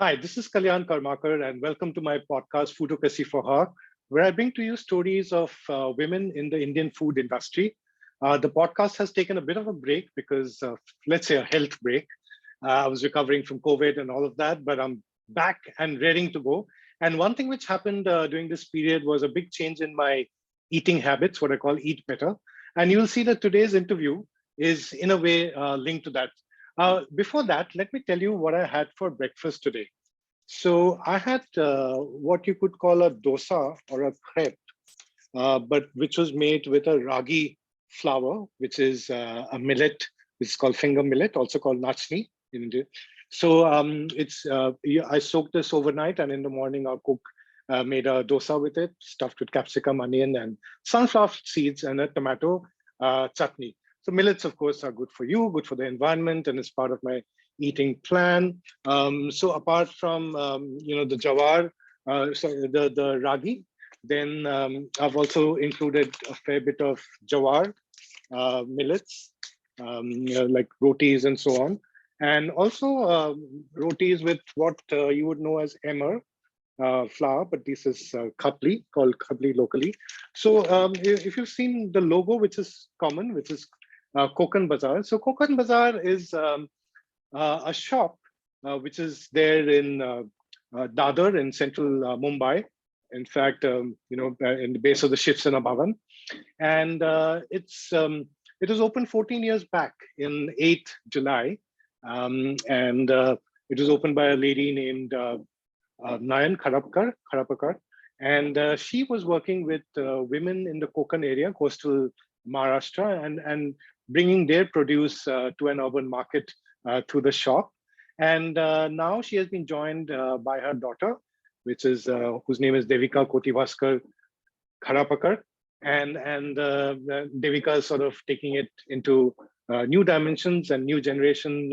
Hi, this is Kalyan Karmakar, and welcome to my podcast, Foodocracy for Her, where I bring to you stories of women in the Indian food industry. The podcast has taken a bit of a break because, let's say, a health break. I was recovering from COVID and all of that, but I'm back and ready to go. And one thing which happened during this period was a big change in my eating habits, what I call eat better. And you'll see that today's interview is, in a way, linked to that. Before that, let me tell you what I had for breakfast today. So I had what you could call a dosa or a crepe, but which was made with a ragi flour, which is a millet. It's called finger millet, also called nachni in India. So I soaked this overnight, and in the morning our cook made a dosa with it, stuffed with capsicum, onion, and sunflower seeds, and a tomato chutney. So millets, of course, are good for you, good for the environment, and it's part of my eating plan. So apart from the jawar, the ragi, then I've also included a fair bit of jawar, millets, like rotis and so on, and also rotis with what you would know as emmer flour, but this is khatli, called khatli locally. So if you've seen the logo, which is common, which is Kokan Bazar. So Kokan Bazar is a shop which is there in Dadar in central Mumbai. In fact, in the base of the Shivsena Bhavan, and it was opened 14 years back in 8th July, and it was opened by a lady named Nayan Khadapkar, and she was working with women in the Konkan area, coastal Maharashtra, and bringing their produce to an urban market through the shop. And now she has been joined by her daughter, which is whose name is Devika Kotibhaskar Khadapkar, and Devika is sort of taking it into new dimensions and new generation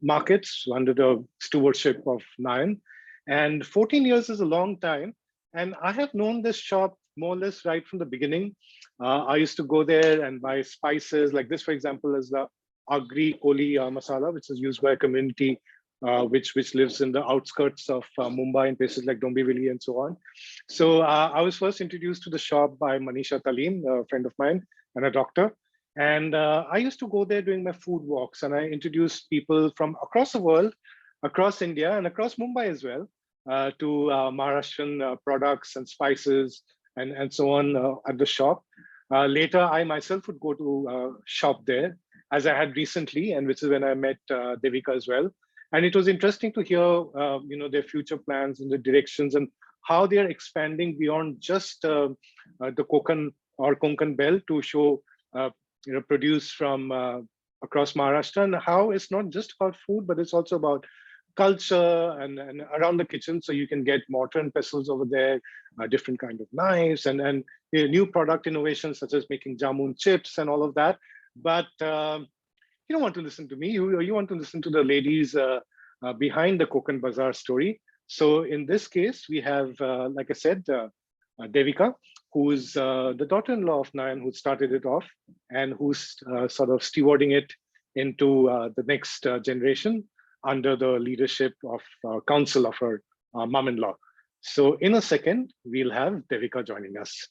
markets under the stewardship of Nayan. And 14 years is a long time. And I have known this shop more or less right from the beginning. I used to go there and buy spices like this, for example, is the Agri Koli masala, which is used by a community which lives in the outskirts of Mumbai and places like Dombivli and so on. So I was first introduced to the shop by Manisha Talim, a friend of mine and a doctor. And I used to go there during my food walks, and I introduced people from across the world, across India and across Mumbai as well, to Maharashtrian products and spices and so on at the shop. Later, I myself would go to shop there, as I had recently, and which is when I met Devika as well. And it was interesting to hear, their future plans and the directions and how they are expanding beyond just the Kokan or Konkan belt to show, produce from across Maharashtra, and how it's not just about food, but it's also about culture and around the kitchen. So you can get mortar and pestles over there, different kind of knives and new product innovations such as making jamun chips and all of that. But you don't want to listen to me. You want to listen to the ladies behind the Kokan Bazar story. So in this case, we have, like I said, Devika, who's the daughter-in-law of Nayan, who started it off and who's sort of stewarding it into the next generation under the leadership of counsel of her mom-in-law. So in a second, we'll have Devika joining us.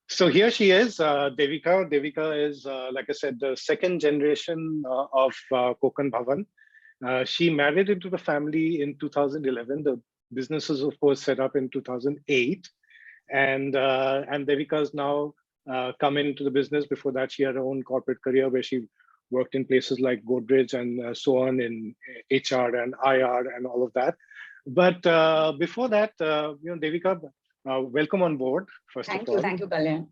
So here she is, Devika. Devika is, like I said, the second generation of Kokan Bhavan. She married into the family in 2011. The business was, of course, set up in 2008. And Devika has now come into the business. Before that, she had her own corporate career where she worked in places like Godrej and so on in HR and IR and all of that. But before that, Devika, welcome on board, first of all. Thank you, Kalyan.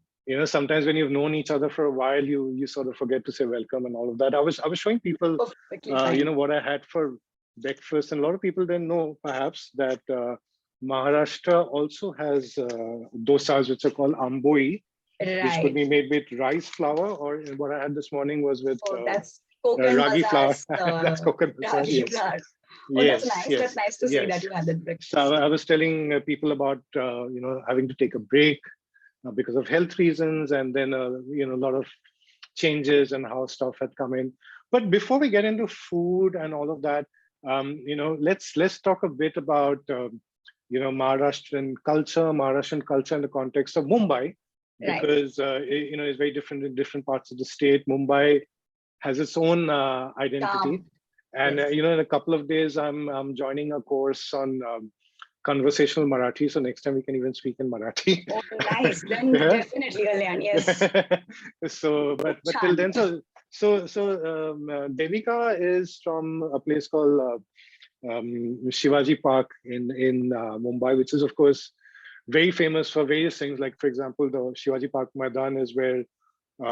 Sometimes when you've known each other for a while, you sort of forget to say welcome and all of that. I was showing people, what I had for breakfast, and a lot of people didn't know perhaps that Maharashtra also has dosas which are called amboi, which could be made with rice flour, or what I had this morning was with that's ragi flour. That's Kokan Bazar. Yes. That's nice. Yes, that's nice to see that you had that breakfast. So I was telling people about having to take a break because of health reasons, and then a lot of changes and how stuff had come in. But before we get into food and all of that, let's talk a bit about Maharashtrian culture in the context of Mumbai, Right. because it's very different in different parts of the state. Mumbai has its own identity, Calm. and Yes. in a couple of days, I'm joining a course on conversational Marathi. So next time we can even speak in Marathi. Oh, nice. Then Yeah. definitely, Kalyan. Yes. So, but till Chan. then, Devika is from a place called Shivaji Park in Mumbai, which is of course very famous for various things. Like, for example, the Shivaji Park Maidan is where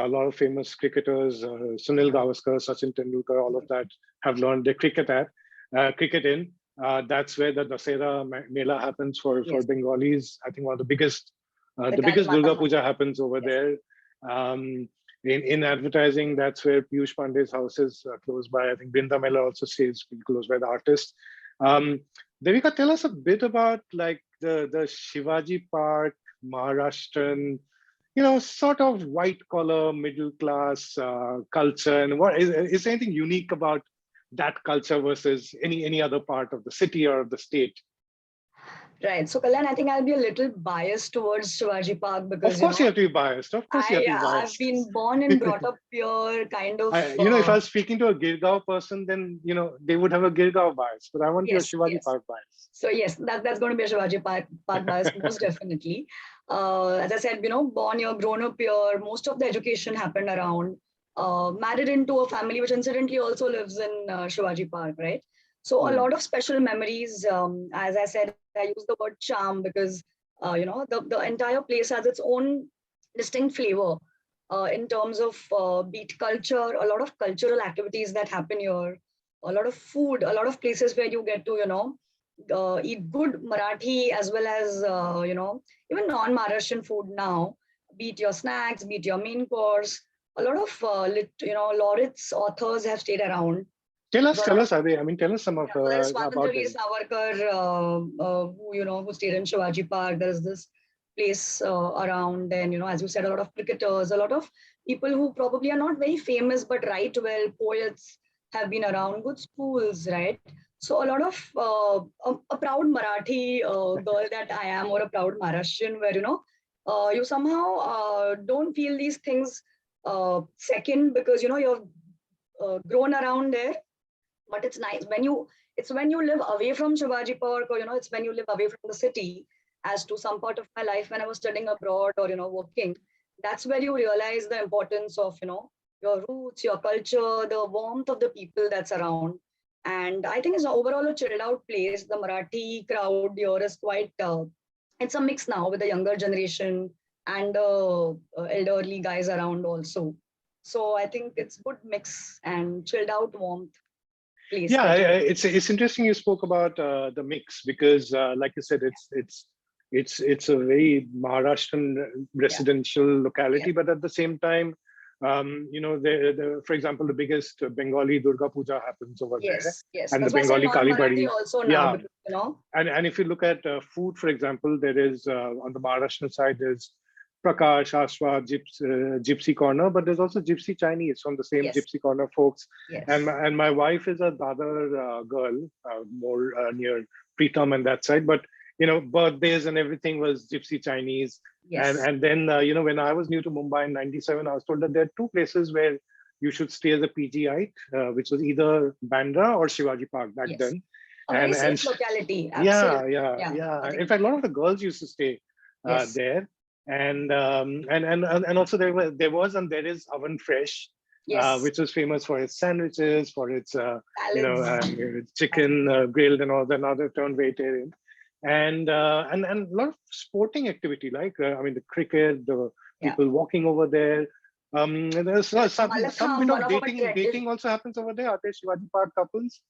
a lot of famous cricketers, Sunil Gavaskar, Sachin Tendulkar, all of that have learned their cricket in. That's where the Dasera Mela happens for Yes. Bengalis. I think one of The the Kali biggest Mata Durga Mandir. Puja happens over Yes. there. In advertising, that's where Piyush Pandey's house is close by. I think Brinda Mela also stays close by the artist. Um, Devika, tell us a bit about like the Shivaji Park, Maharashtrian, sort of white collar, middle class culture, and what is there anything unique about that culture versus any other part of the city or of the state? Right. So, Kalyan, I think I'll be a little biased towards Shivaji Park Of because, course, you have to be biased. Of course, you have to be I've biased. been born and brought up here, kind of. If I was speaking to a Girgaon person, then they would have a Girgaon bias, but I want your Yes, Shivaji yes. Park bias. So yes, that's going to be a Shivaji Park bias, most definitely. As I said, born here, grown up here. Most of the education happened around. Married into a family which incidentally also lives in Shivaji Park, right? So a Hmm. lot of special memories. As I said, I use the word charm because the entire place has its own distinct flavor in terms of beat culture. A lot of cultural activities that happen here. A lot of food. A lot of places where you get to eat good Marathi as well as even non-Maharashtrian food now. Beat your snacks, beat your main course. A lot of laureates, authors have stayed around. So a Tell lot us, Ade. I mean, tell us some of yeah, so there is about Swatantraveer them. Savarkar, who stayed in Shivaji Park. There is this place around, and as you said, a lot of cricketers, a lot of people who probably are not very famous but write well. Poets have been around. Good schools, right? So a lot of a proud Marathi girl that I am, or a proud Maharashtrian, where you somehow don't feel these things second because you've grown around there, but it's nice when you live away from Shivaji Park, or it's when you live away from the city. As to some part of my life when I was studying abroad or working, that's where you realize the importance of your roots, your culture, the warmth of the people that's around. And I think it's overall a chilled out place. The Marathi crowd here is quite it's a mix now with the younger generation and the elderly guys around also. So I think it's good mix and chilled out warmth place Yeah, that you. it's interesting you spoke about the mix because, like you said, it's a very Maharashtrian Yeah, residential yeah. locality, but at the same time, for example, the biggest Bengali Durga Puja happens over there, Yes, yes. and the That's why I said Bengali Kali non-Marathi Bari. also now Yeah, because and if you look at food, for example, there is on the Maharashtrian side there's Prakash, Ashwa, Gypsy Corner, but there's also Gypsy Chinese from the same yes, Gypsy Corner folks. And yes, my wife is a Dadar girl, more near Pritam and that side. But birthdays and everything was Gypsy Chinese. yes. And then when I was new to Mumbai in '97, I was told that there are two places where you should stay as a PGite, which was either Bandra or Shivaji Park back Yes. then. A very And safe locality. yeah, Absolutely. Yeah. I yeah. In think fact, a lot of the girls used to stay yes, there, and also there was and there is Oven Fresh, yes. which was famous for its sandwiches, for its Salads. chicken grilled and all that. Now they've turned vegetarian, and a lot of sporting activity like I mean the cricket, the Yeah. people walking over there. There's some bit Malatham, one of of our dating also happens over there. Are there Shivaji Park couples?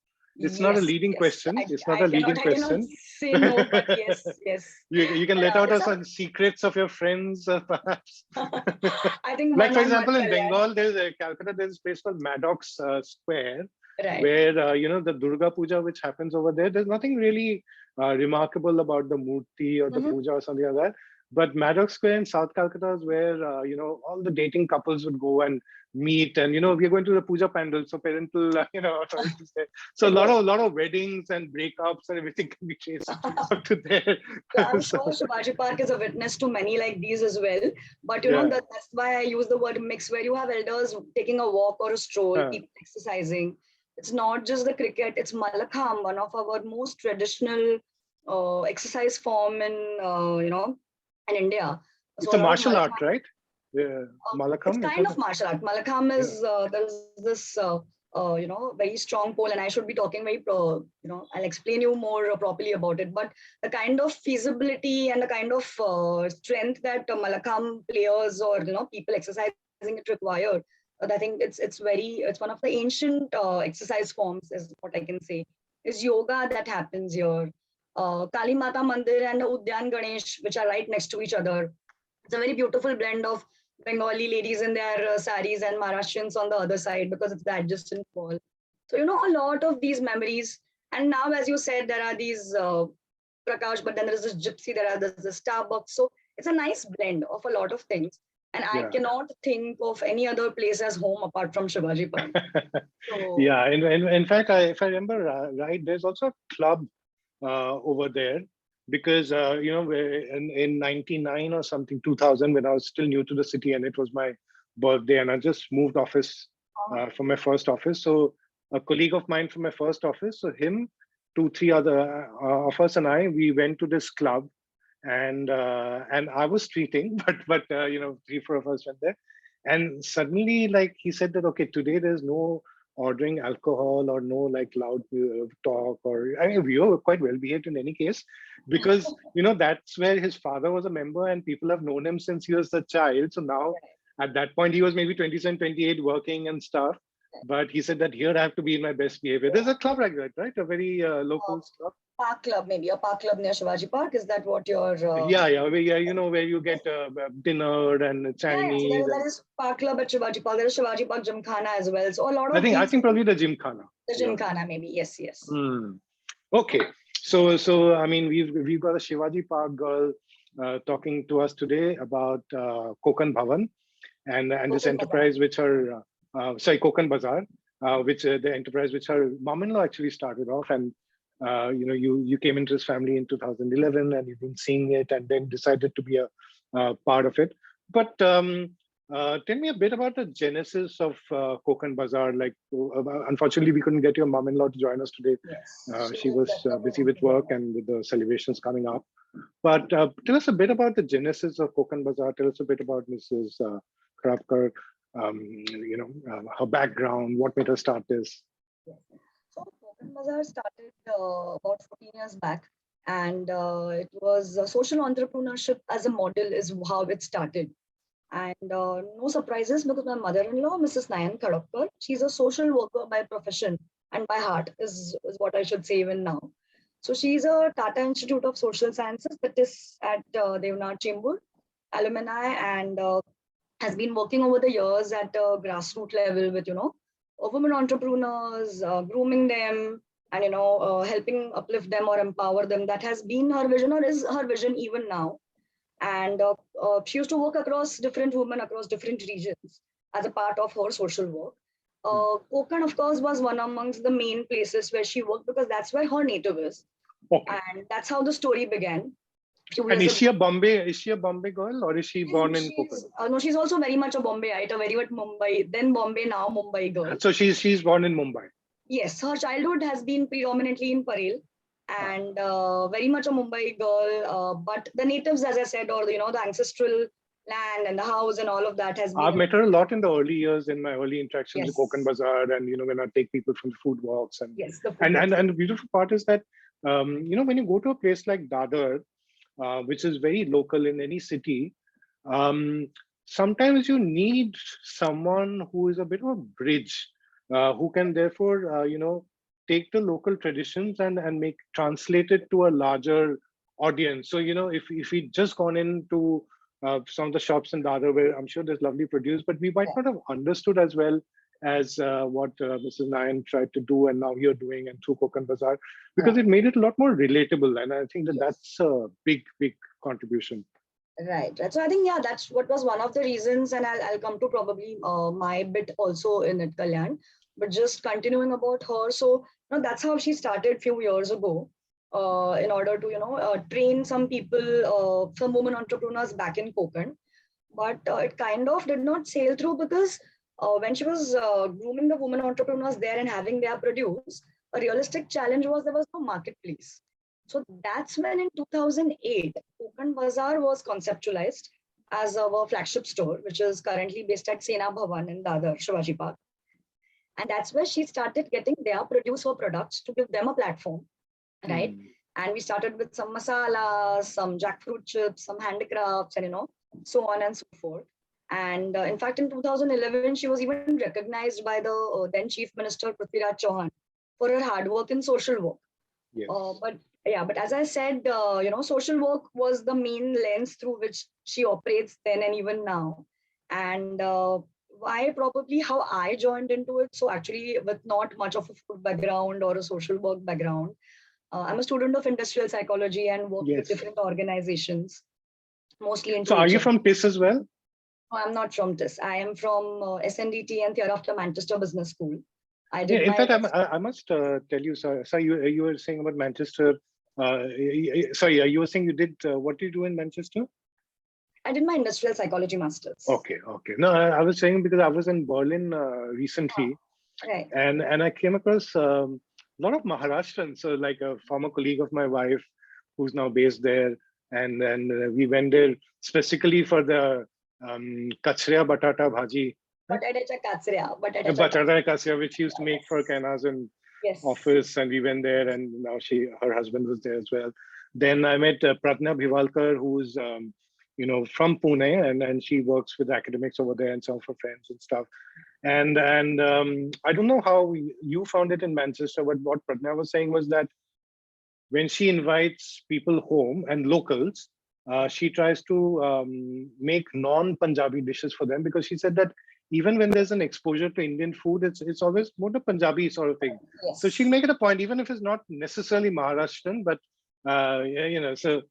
It's not a yes, leading yes. question. It's not I a cannot leading I cannot question. say no, but yes, yes. You can But let out there's us some some secrets of your friends, perhaps. I think Like one for on one, example, in Kalyan. Bengal, there's a Calcutta. There's a place called Maddox Square, Right. where the Durga Puja which happens over there. There's nothing really remarkable about the murti or the Mm-hmm. puja or something like that. But Maddox Square in South Calcutta is where all the dating couples would go, and meet, and we're going to the puja pandal, so parental authorities there. So a lot of weddings and breakups and everything can be traced up to there. Yeah, I'm So, sure Shivaji Park is a witness to many like these as well. But yeah. that's why I use the word mix, where you have elders taking a walk or a stroll, people exercising. It's not just the cricket, it's Malakham, one of our most traditional exercise form in in India. It's So a a lot of martial art, Malakham, right? Yeah, it's Malakam, is kind that? of martial art. Malakham Yeah. is there's this very strong pole, and I should be talking I'll explain you more properly about it. But the kind of feasibility and the kind of strength that Malakham players or people exercising it require, I think it's one of the ancient exercise forms, is what I can say. Is yoga that happens here. Kali Mata Mandir and Udyan Ganesh, which are right next to each other. It's a very beautiful blend of Bengali ladies in their saris and Maharashtrians on the other side, because it's the adjacent wall. So, a lot of these memories. And now, as you said, there are these Prakash, but then there's this Gypsy, there's this Starbucks. So it's a nice blend of a lot of things. And I Yeah. cannot think of any other place as home apart from Shivaji Park. So, Yeah. In fact, if I remember right, there's also a club over there, because in 99 or something, 2000, when I was still new to the city and it was my birthday and I just moved office from my first office. So a colleague of mine from my first office, so him, two, three other of us and I, we went to this club, and I was treating, but three, four of us went there, and suddenly, like, he said that, okay, today there's no ordering alcohol or no like loud talk, or I mean, we were quite well behaved in any case, because that's where his father was a member and people have known him since he was a child. So now at that point he was maybe 27, 28, working and stuff, but he said that here I have to be in my best behavior. There's a club like that, right? A very local club. Park Club, maybe a park club near Shivaji Park. Is that what you're? Yeah, where you get dinner and So Chinese. there is Park Club at Shivaji Park. There is Shivaji Park Gymkhana as well. So a lot I of think these. probably the Gymkhana. The Gymkhana, maybe. Yes, yes. Okay, so I mean, we've got a Shivaji Park girl talking to us today about Kokan Bhavan and this enterprise, which her Kokan Bazar, which the enterprise which her mom-in-law actually started off, and you came into this family in 2011 and you've been seeing it and then decided to be a part of it. But tell me a bit about the genesis of Kokan Bazar. Like, unfortunately, we couldn't get your mom-in-law to join us today. Yes, She was busy with work and with the celebrations coming up. But tell us a bit about the genesis of Kokan Bazar. Tell us a bit about Mrs. Khadapkar, her background, what made her start this. So Kokan Bazar started about 14 years back, and it was social entrepreneurship as a model is how it started. And no surprises, because my mother-in-law, Mrs. Nayan Khadapkar, she's a social worker by profession and by heart, is what I should say even now. So she's a Tata Institute of Social Sciences, that is at Devnath Chembur, alumni, and has been working over the years at a grassroots level with, women entrepreneurs, grooming them, and, helping uplift them or empower them. That has been her vision, or is her vision even now. And she used to work across different women across different regions as a part of her social work. Konkan, of course, was one amongst the main places where she worked, because that's where her native is. Okay. And that's how the story began. And is she a Bombay girl, or is she born in Konkan? No, she's also very much a Bombayite, a very much Mumbai, then Bombay, now Mumbai girl. So she's born in Mumbai. Yes, her childhood has been predominantly in Parel, and very much a Mumbai girl. But the natives, as I said, or the ancestral land and the house and all of that has been. I've met her a lot in the early years, in my early interactions with Kokan Bazar, and when I take people from the food walks, and and the beautiful part is that when you go to a place like Dadar, which is very local in any city, sometimes you need someone who is a bit of a bridge, who can therefore take the local traditions and translate it to a larger audience. So if we just gone into some of the shops in Dadar, where I'm sure there's lovely produce, but we might not have understood as well as what Mrs. Nayan tried to do, and now you're doing, and through Kokan Bazar, because it made it a lot more relatable. And I think that that's a big contribution. Right, right. So I think, yeah, that's what was one of the reasons, and I'll come to probably my bit also in it, Kalyan. But just continuing about her, so that's how she started few years ago, in order to train some people, some women entrepreneurs back in Konkan. But it kind of did not sail through because when she was grooming the women entrepreneurs there and having their produce, a realistic challenge was there was no marketplace. So that's when in 2008, Kokan Bazar was conceptualized as our flagship store, which is currently based at Sena Bhavan in Dadar, Shivaji Park. And that's where she started getting their produce or products to give them a platform, right? And we started with some masalas, some jackfruit chips, some handicrafts, and so on and so forth. And in fact, in 2011, she was even recognized by the then Chief Minister Prithviraj Chauhan for her hard work in social work. Yes. But yeah, but as I said, social work was the main lens through which she operates then and even now. And why probably how I joined into it. So actually, with not much of a food background or a social work background, I'm a student of industrial psychology and work with different organizations, mostly into So are you HR. from TIS as well? No, I'm not from TIS. I am from SNDT and thereafter Manchester Business School. I did in fact, I must tell you, sir, you were saying about Manchester. Sorry, you were saying you did, what did you do in Manchester? I did my industrial psychology masters. Okay. No, I was saying because I was in Berlin recently, right. and I came across a lot of Maharashtrians, so like a former colleague of my wife who's now based there, and we went there specifically for the kachria batata bhaji. Batata kachria, which she used to make for Kaina's and office, and we went there, and now her husband was there as well. Then I met Pratna Bhivalkar, who's from Pune, and she works with academics over there and some of her friends and stuff. And I don't know how you found it in Manchester, but what Pratna was saying was that when she invites people home and locals, she tries to make non-Punjabi dishes for them, because she said that even when there's an exposure to Indian food, it's always more the Punjabi sort of thing. Yes. So she'll make it a point, even if it's not necessarily Maharashtrian, but so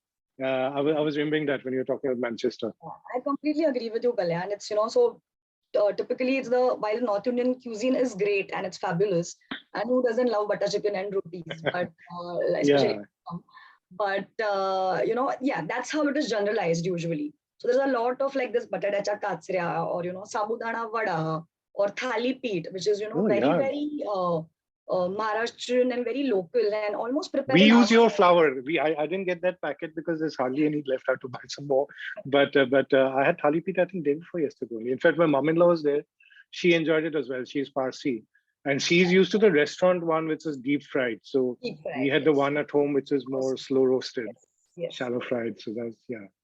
I was remembering that when you were talking about Manchester. I completely agree with you, Kalyan. It's so typically it's while North Indian cuisine is great and it's fabulous, and who doesn't love butter chicken and rotis, but especially but that's how it is generalized usually. So there's a lot of like this batata katsria or sabudana vada or thali peat, which is very Maharashtrian and very local and almost prepared. We use your flour. I didn't get that packet because there's hardly any left. I have to buy some more. But I had thali peat I think day before yesterday. In fact, my mom-in-law was there. She enjoyed it as well. She's Parsi, and she's used to the restaurant one, which is deep fried. So we had the one at home, which is more slow roasted, shallow fried. So that's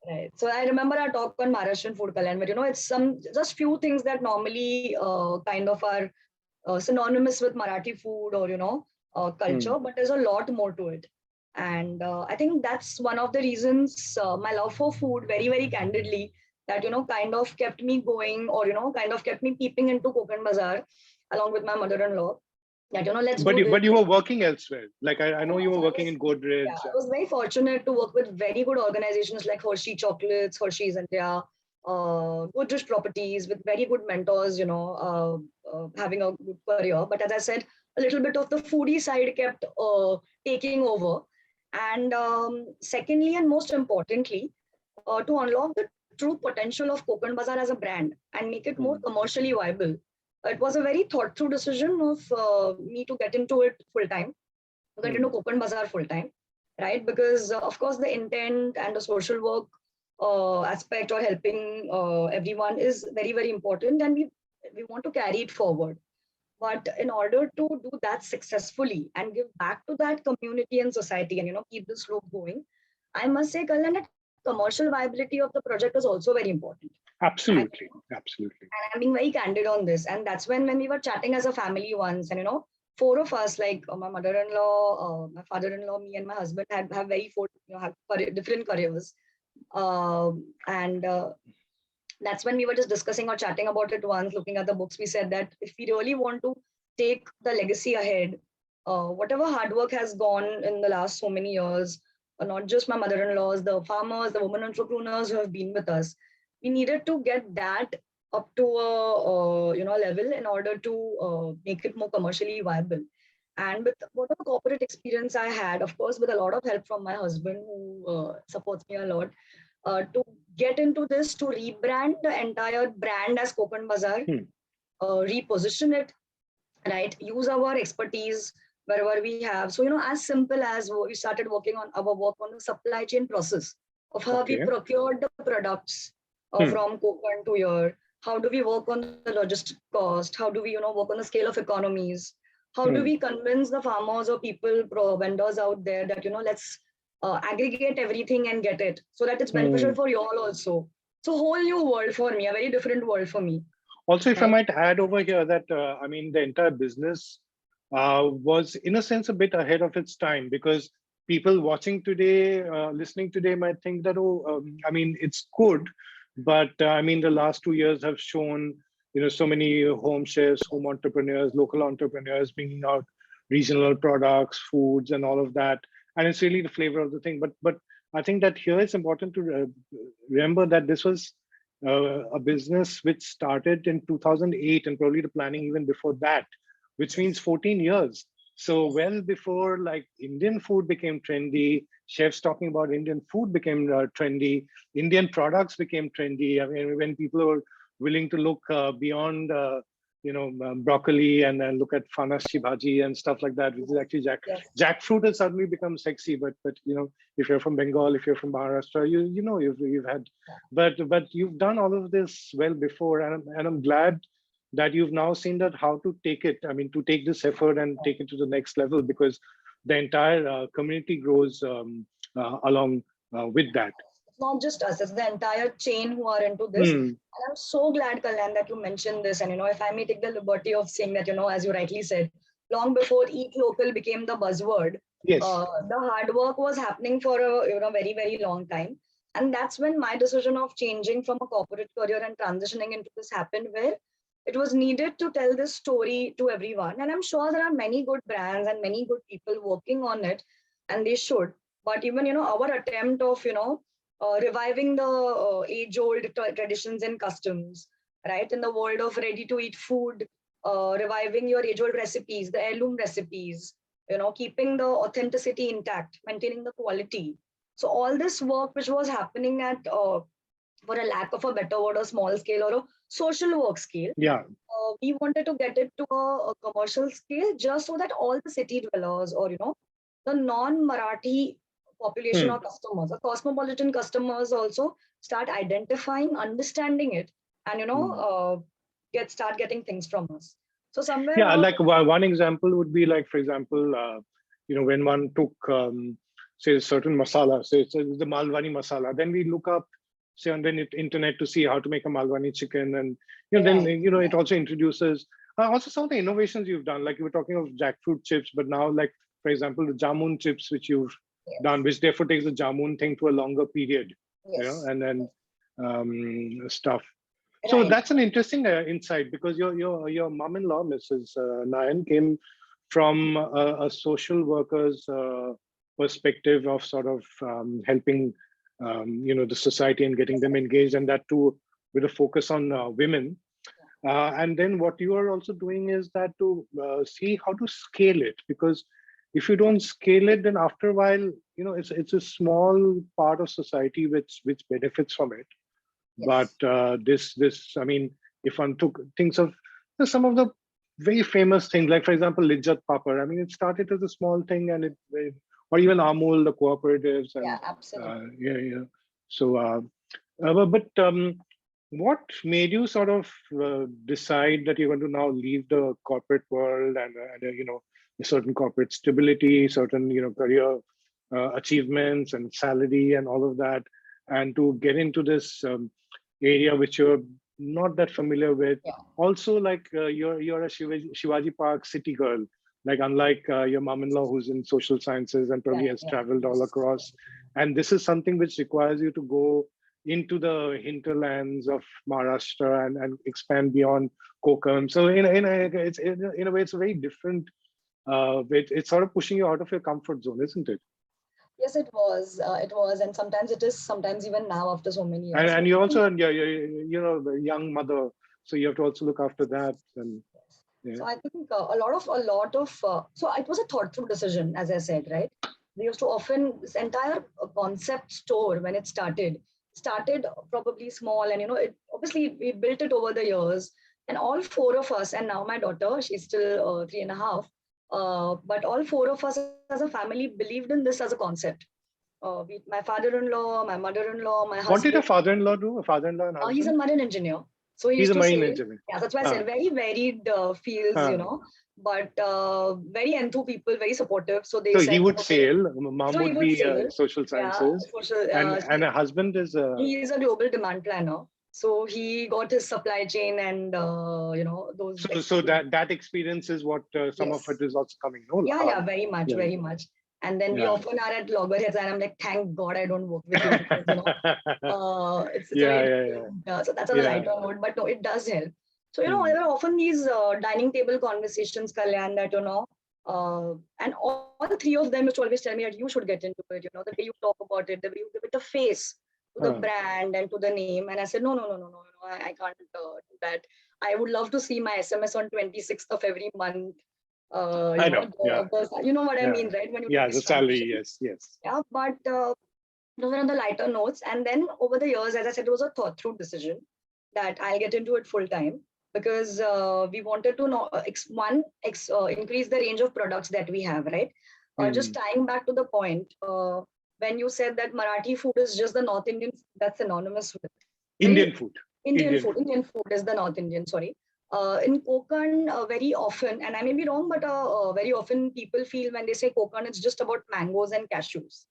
Right. So I remember our talk on Maharashtrian food, Kalyan, but it's just few things that normally kind of are synonymous with Marathi food or culture, but there's a lot more to it. And I think that's one of the reasons my love for food, very, very candidly, that kind of kept me going, or kind of kept me peeping into Kokan Bazar along with my mother-in-law. That but you were working elsewhere. Like I know you were working in Godrej. Yeah, I was very fortunate to work with very good organizations like Hershey Chocolates, Hershey's India, Godrej Properties, with very good mentors, having a good career. But as I said, a little bit of the foodie side kept taking over. And secondly, and most importantly, to unlock the true potential of Kokan Bazar as a brand and make it more commercially viable, it was a very thought through decision of me to get into it full time, to get into Kokan Bazar full time, right? Because of course the intent and the social work aspect or helping everyone is very, very important, and we want to carry it forward. But in order to do that successfully and give back to that community and society and keep this loop going, I must say, Kalyan, that commercial viability of the project is also very important. Absolutely. And I'm being very candid on this. And that's when we were chatting as a family once, and four of us, like my mother-in-law, my father-in-law, me, and my husband have very have different careers, and that's when we were just discussing or chatting about it once, looking at the books. We said that if we really want to take the legacy ahead, whatever hard work has gone in the last so many years, not just my mother-in-laws, the farmers, the women entrepreneurs who have been with us. We needed to get that up to a level in order to make it more commercially viable. And with whatever corporate experience I had, of course, with a lot of help from my husband who supports me a lot, to get into this, to rebrand the entire brand as Kokan Bazar, reposition it, right? Use our expertise wherever we have. So, as simple as we started working on our work on the supply chain process of how we Okay. procured the products from Kokan to here. How do we work on the logistic cost? How do we, work on the scale of economies? How do we convince the farmers or people, vendors out there that, let's aggregate everything and get it so that it's beneficial for you all also. It's a whole new world for me, a very different world for me. Also, if I Right? might add over here that, I mean, the entire business was, in a sense, a bit ahead of its time, because people watching today, listening today might think that, oh, I mean, it's good, but I mean, the last 2 years have shown, so many home chefs, home entrepreneurs, local entrepreneurs bringing out regional products, foods, and all of that. And it's really the flavor of the thing. But I think that here it's important to remember that this was a business which started in 2008, and probably the planning even before that, which means 14 years. So well before like Indian food became trendy, chefs talking about Indian food became trendy, Indian products became trendy. I mean, when people were willing to look beyond, broccoli and then look at fanashi bhaji and stuff like that, which is actually Yes. jackfruit has suddenly become sexy. But if you're from Bengal, if you're from Maharashtra, you've had, but you've done all of this well before, and I'm glad that you've now seen that how to take it. I mean, to take this effort and take it to the next level, because the entire community grows along with that. It's not just us, it's the entire chain who are into this. Hmm. And I'm so glad, Kalyan, that you mentioned this. And, if I may take the liberty of saying that, as you rightly said, long before Eat Local became the buzzword, Yes. the hard work was happening for a very, very long time. And that's when my decision of changing from a corporate career and transitioning into this happened, where it was needed to tell this story to everyone. And I'm sure there are many good brands and many good people working on it, and they should. But even, our attempt of, reviving the age-old traditions and customs, right? In the world of ready-to-eat food, reviving your age-old recipes, the heirloom recipes, keeping the authenticity intact, maintaining the quality. So all this work which was happening at, for a lack of a better word, a small scale or a social work scale, Yeah. we wanted to get it to a commercial scale just so that all the city dwellers or, the non-Marathi population or customers, the cosmopolitan customers also start identifying, understanding it, and, start getting things from us. So somewhere Yeah, now, like one example would be like, for example, when one took, say, a certain masala, say it's the Malwani masala, then we look up, say, on the internet to see how to make a Malwani chicken, and then right, it also introduces also some of the innovations you've done. Like you were talking of jackfruit chips, but now, like for example, the jamun chips which you've yes, done, which therefore takes the jamun thing to a longer period, yes, and then stuff. So right, that's an interesting insight, because your mom-in-law, Mrs. Nayan, came from a social worker's perspective of sort of helping, the society and getting them engaged, and that too with a focus on women. And then what you are also doing is that to see how to scale it, because if you don't scale it, then after a while, it's a small part of society which benefits from it. But yes, this, I mean, if one took thinks of some of the very famous things, like for example, Lijjat Papad. I mean, it started as a small thing, and or even Amul, the cooperatives, and yeah, absolutely. yeah. So, but what made you sort of decide that you're going to now leave the corporate world and a certain corporate stability, certain career achievements and salary and all of that, and to get into this area which you're not that familiar with? Yeah, Also, like you're a Shivaji Park city girl, like unlike your mom-in-law who's in social sciences and probably right, has right, traveled all yes, across. And this is something which requires you to go into the hinterlands of Maharashtra and expand beyond Kokan. So in a way, it's a very different. It's sort of pushing you out of your comfort zone, isn't it? Yes, it was. It was, and sometimes it is. Sometimes even now, after so many And years. So and you also, the young mother, so you have to also look after that. And yeah. So I think so it was a thought through decision, as I said, right? We used to often this entire concept store when it started probably small, and it obviously we built it over the years, and all four of us, and now my daughter, she's still 3.5, but all four of us as a family believed in this as a concept. My father-in-law, my mother-in-law, my What did husband. a father-in-law do? A father-in-law and He's a husband? marine engineer. So he He's used a to marine say, engineer. yeah, that's why I Huh, said very varied fields, huh. but very enthu people, very supportive. So they So he said, would okay, sail. so Mom he would would be sail. social Yeah, sciences, social, and a husband is. he is a global demand planner. So he got his supply chain and, those So experience. that experience is what some of it Yes. is also coming. No, Yeah, yeah, very much, yeah, very much. And then we yeah, often are at loggerheads, and I'm like, thank God I don't work with you because, it's a yeah, very yeah, different, so that's on a yeah, lighter note, but no, it does help. So, Hmm. there are often these dining table conversations, Kalyan, that, and all three of them used to always tell me that you should get into it, the way you talk about it, the way you give it a face to the Huh. brand and to the name. And I said, no, no, no, no, no, no, I can't do that. I would love to see my SMS on 26th of every month. I know. Yeah, You know what I yeah, mean, right? When you do yeah. these The salary, transitions. yes, yes. Yeah, but those are on the lighter notes. And then over the years, as I said, it was a thought through decision that I'll get into it full time because we wanted to know, increase the range of products that we have, right? Just Hmm. tying back to the point, when you said that Marathi food is just the North Indian food that's synonymous with very Indian food. Indian Indian food. food. Indian food is the North Indian, sorry. In Konkan, very often, and I may be wrong, but very often people feel when they say Konkan, it's just about mangoes and cashews,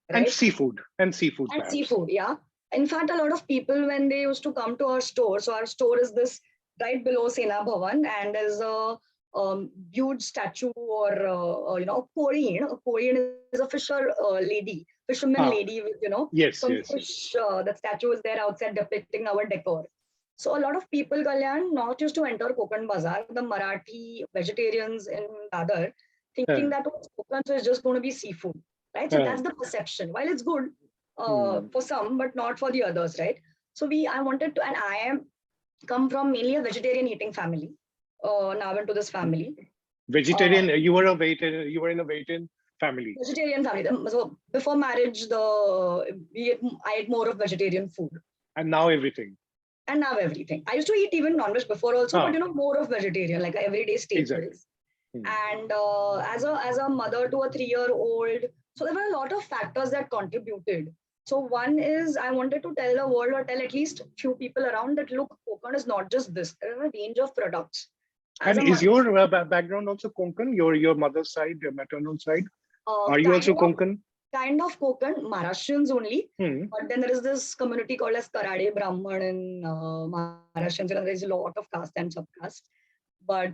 And right? seafood. And seafood, And perhaps. seafood, yeah. In fact, a lot of people, when they used to come to our store, so our store is this right below Sena Bhavan, and there's a huge statue or, a Korean is a fisher lady, fisherman Ah, lady with, yes, some yes, yes. fish, that statue is there outside depicting our decor. So a lot of people, Kalyan, not used to enter Kokan Bazar, the Marathi vegetarians in Dadar, thinking Uh, that Kokan is just going to be seafood, right? So uh, that's the perception. While it's good, hmm. for some, but not for the others, right? So I wanted to, and I am come from mainly a vegetarian eating family. Now into this family, uh, Vegetarian. You were a vegetarian. You were in a vegetarian family, vegetarian family. So before marriage, I ate more of vegetarian food, and now everything. and now everything. I used to eat even non-veg before also, but Ah, more of vegetarian, like everyday exactly. staples. Hmm. And as a mother to a 3-year old, so there were a lot of factors that contributed. So one is I wanted to tell the world or tell at least few people around that look, Konkan is not just this. There are a range of products. As And a is mother, your background also Konkan? Your mother's side, your maternal side? Are you kind also of Konkan? kind of Konkan, Maharashtrians only. Hmm. But then there is this community called as Karade Brahman in Maharashtrians. There is a lot of caste and subcaste. But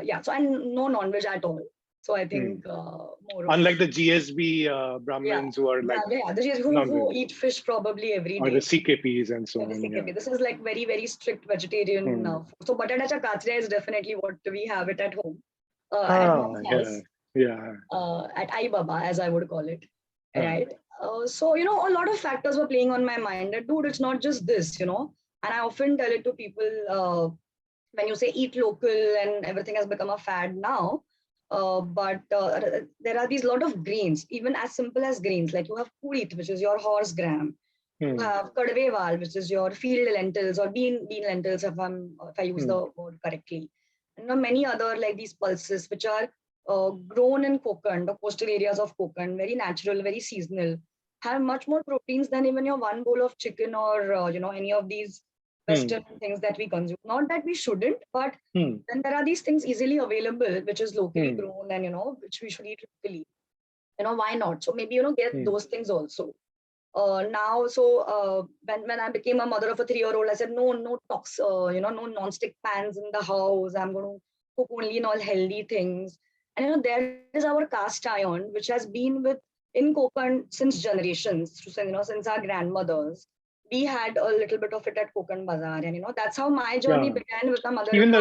yeah, so I'm no non-veg at all. So I Hmm. think more of, Unlike the GSB yeah, Brahmins who are like yeah. This is who non-veg, eat fish probably every or the day. CKPs and so Yeah, the on. Yeah. CKP. This is like very, very strict vegetarian Hmm. food. So batata kachria is definitely what we have it at home, at Ah, mom's yeah, house, yeah. at Ai Baba, as I would call it, Ah. right? So, a lot of factors were playing on my mind that, dude, it's not just this. And I often tell it to people, when you say eat local and everything has become a fad now. But there are these lot of greens, even as simple as greens. Like you have kurit, which is your horse gram. You Hmm. have kadveval, which is your field lentils or bean lentils, if I use Hmm. the word correctly. And there are many other like these pulses, which are grown in Konkan, the coastal areas of Konkan, very natural, very seasonal, have much more proteins than even your one bowl of chicken or any of these Hmm. Western things that we consume. Not that we shouldn't, but Hmm. then there are these things easily available, which is locally Hmm. grown and which we should eat locally. Why not? So maybe get Hmm. those things also. Now, so when I became a mother of a 3-year-old, I said no no non-stick pans in the house. I'm going to cook only in all healthy things. And there is our cast iron, which has been in Konkan since generations, since our grandmothers. We had a little bit of it at Kokan Bazar, and that's how my journey Yeah. began with my Even mother-in-law.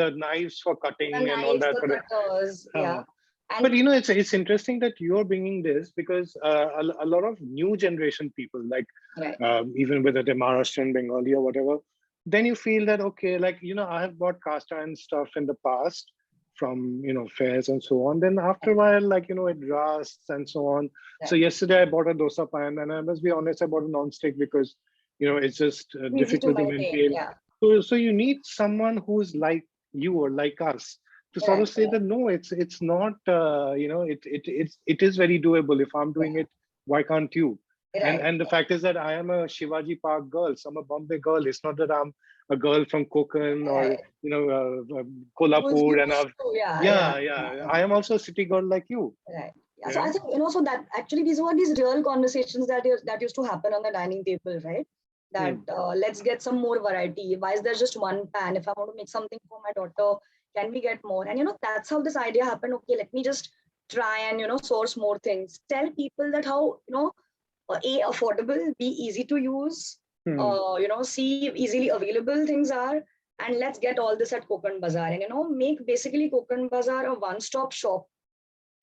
the knives for The cutting and all knives, that. the cutters, Uh, yeah. But And it's interesting that you're bringing this because a lot of new generation people, like right, even whether they're Maharashtrian, Bengali, or whatever, then you feel that okay, like I have bought cast iron stuff in the past from fairs and so on. Then after a while, like it rusts and so on. So right. yesterday I bought a dosa pan, and I must be honest, I bought a non-stick because it's just Easy to difficult to maintain. maintain. Yeah, So you need someone who's like you or like us to sort of right, say that no, it's not it is very doable. If I'm doing right, it, why can't you? and right. and the fact is that I am a Shivaji Park girl, so I'm a Bombay girl. It's not that I'm a girl from Konkan or Right. Who's Kolhapur, and used I've to, yeah, yeah, yeah, yeah, I am also a city girl like you. right. Yeah. So Yeah. I think, so that actually these were these real conversations that used to happen on the dining table, right? That Hmm. let's get some more variety. Why is there just one pan? If I want to make something for my daughter, can we get more? And that's how this idea happened. Okay, let me just try and source more things. Tell people that how a affordable, b easy to use, Hmm. c easily available things are, and let's get all this at Kokan Bazar, and make basically Kokan Bazar a one-stop shop